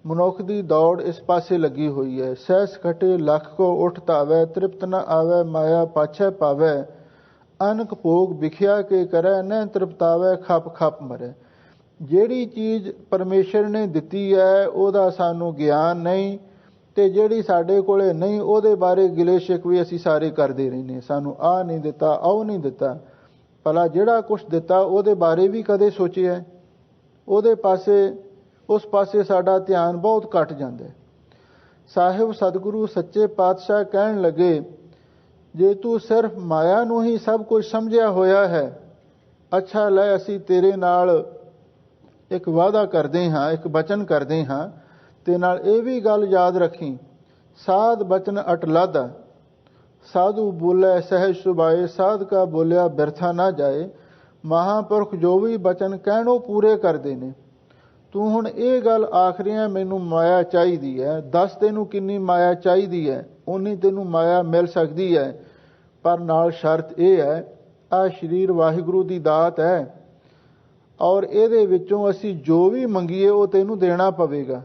ਮਨੁੱਖ ਦੀ ਦੌੜ ਇਸ ਪਾਸੇ ਲੱਗੀ ਹੋਈ ਹੈ। ਸਹਿਸ ਖਟੇ ਲੱਖ ਕੋ ਉਠ ਧਾਵੈ, ਤ੍ਰਿਪਤ ਨ ਆਵੈ ਮਾਇਆ ਪਾਛੈ ਪਾਵੈ। ਅਨਕ ਭੋਗ ਵਿਖਿਆ ਕੇ ਕਰੈ, ਨ ਤ੍ਰਿਪਤਾਵੈ ਖਪ ਖਪ ਮਰੈ। ਜਿਹੜੀ ਚੀਜ਼ ਪਰਮੇਸ਼ਰ ਨੇ ਦਿੱਤੀ ਹੈ ਉਹਦਾ ਸਾਨੂੰ ਗਿਆਨ ਨਹੀਂ, ਤੇ ਜਿਹੜੀ ਸਾਡੇ ਕੋਲੇ ਨਹੀਂ ਉਹਦੇ ਬਾਰੇ ਗਿਲੇ ਸ਼ਿਕਵੇ ਅਸੀਂ ਸਾਰੇ ਕਰਦੇ ਰਹਿੰਦੇ। ਸਾਨੂੰ ਆਹ ਨਹੀਂ ਦਿੱਤਾ, ਉਹ ਨਹੀਂ ਦਿੱਤਾ। ਭਲਾ ਜਿਹੜਾ ਕੁਛ ਦਿੱਤਾ ਉਹਦੇ ਬਾਰੇ ਵੀ ਕਦੇ ਸੋਚਿਆ? ਉਸ ਪਾਸੇ ਸਾਡਾ ਧਿਆਨ ਬਹੁਤ ਘਟ ਜਾਂਦਾ। ਸਾਹਿਬ ਸਤਿਗੁਰੂ ਸੱਚੇ ਪਾਤਸ਼ਾਹ ਕਹਿਣ ਲੱਗੇ, ਜੇ ਤੂੰ ਸਿਰਫ ਮਾਇਆ ਨੂੰ ਹੀ ਸਭ ਕੁਝ ਸਮਝਿਆ ਹੋਇਆ ਹੈ, ਅੱਛਾ ਲੈ ਅਸੀਂ ਤੇਰੇ ਨਾਲ ਇੱਕ ਵਾਅਦਾ ਕਰਦੇ ਹਾਂ, ਇੱਕ ਬਚਨ ਕਰਦੇ ਹਾਂ, ਤੇ ਨਾਲ ਇਹ ਵੀ ਗੱਲ ਯਾਦ ਰੱਖੀ, ਸਾਧ ਬਚਨ ਅਟਲਾਦਾ, ਸਾਧੂ ਬੋਲੇ ਸਹਿਜ ਸੁਭਾਏ, ਸਾਧ ਕਾ ਬੋਲਿਆ ਬਿਰਥਾ ਨਾ ਜਾਏ। ਮਹਾਂਪੁਰਖ ਜੋ ਵੀ ਬਚਨ ਕਹਿਣ ਉਹ ਪੂਰੇ ਕਰਦੇ ਨੇ। ਤੂੰ ਹੁਣ ਇਹ ਗੱਲ ਆਖ ਰਿਹਾ ਮੈਨੂੰ ਮਾਇਆ ਚਾਹੀਦੀ ਹੈ, ਦੱਸ ਤੈਨੂੰ ਕਿੰਨੀ ਮਾਇਆ ਚਾਹੀਦੀ ਹੈ? ਉਨੀ ਤੈਨੂੰ ਮਾਇਆ ਮਿਲ ਸਕਦੀ ਹੈ, ਪਰ ਨਾਲ ਸ਼ਰਤ ਇਹ ਹੈ, ਆਹ ਸਰੀਰ ਵਾਹਿਗੁਰੂ ਦੀ ਦਾਤ ਹੈ, ਔਰ ਇਹਦੇ ਵਿੱਚੋਂ ਅਸੀਂ ਜੋ ਵੀ ਮੰਗੀਏ ਉਹ ਤੈਨੂੰ ਦੇਣਾ ਪਵੇਗਾ।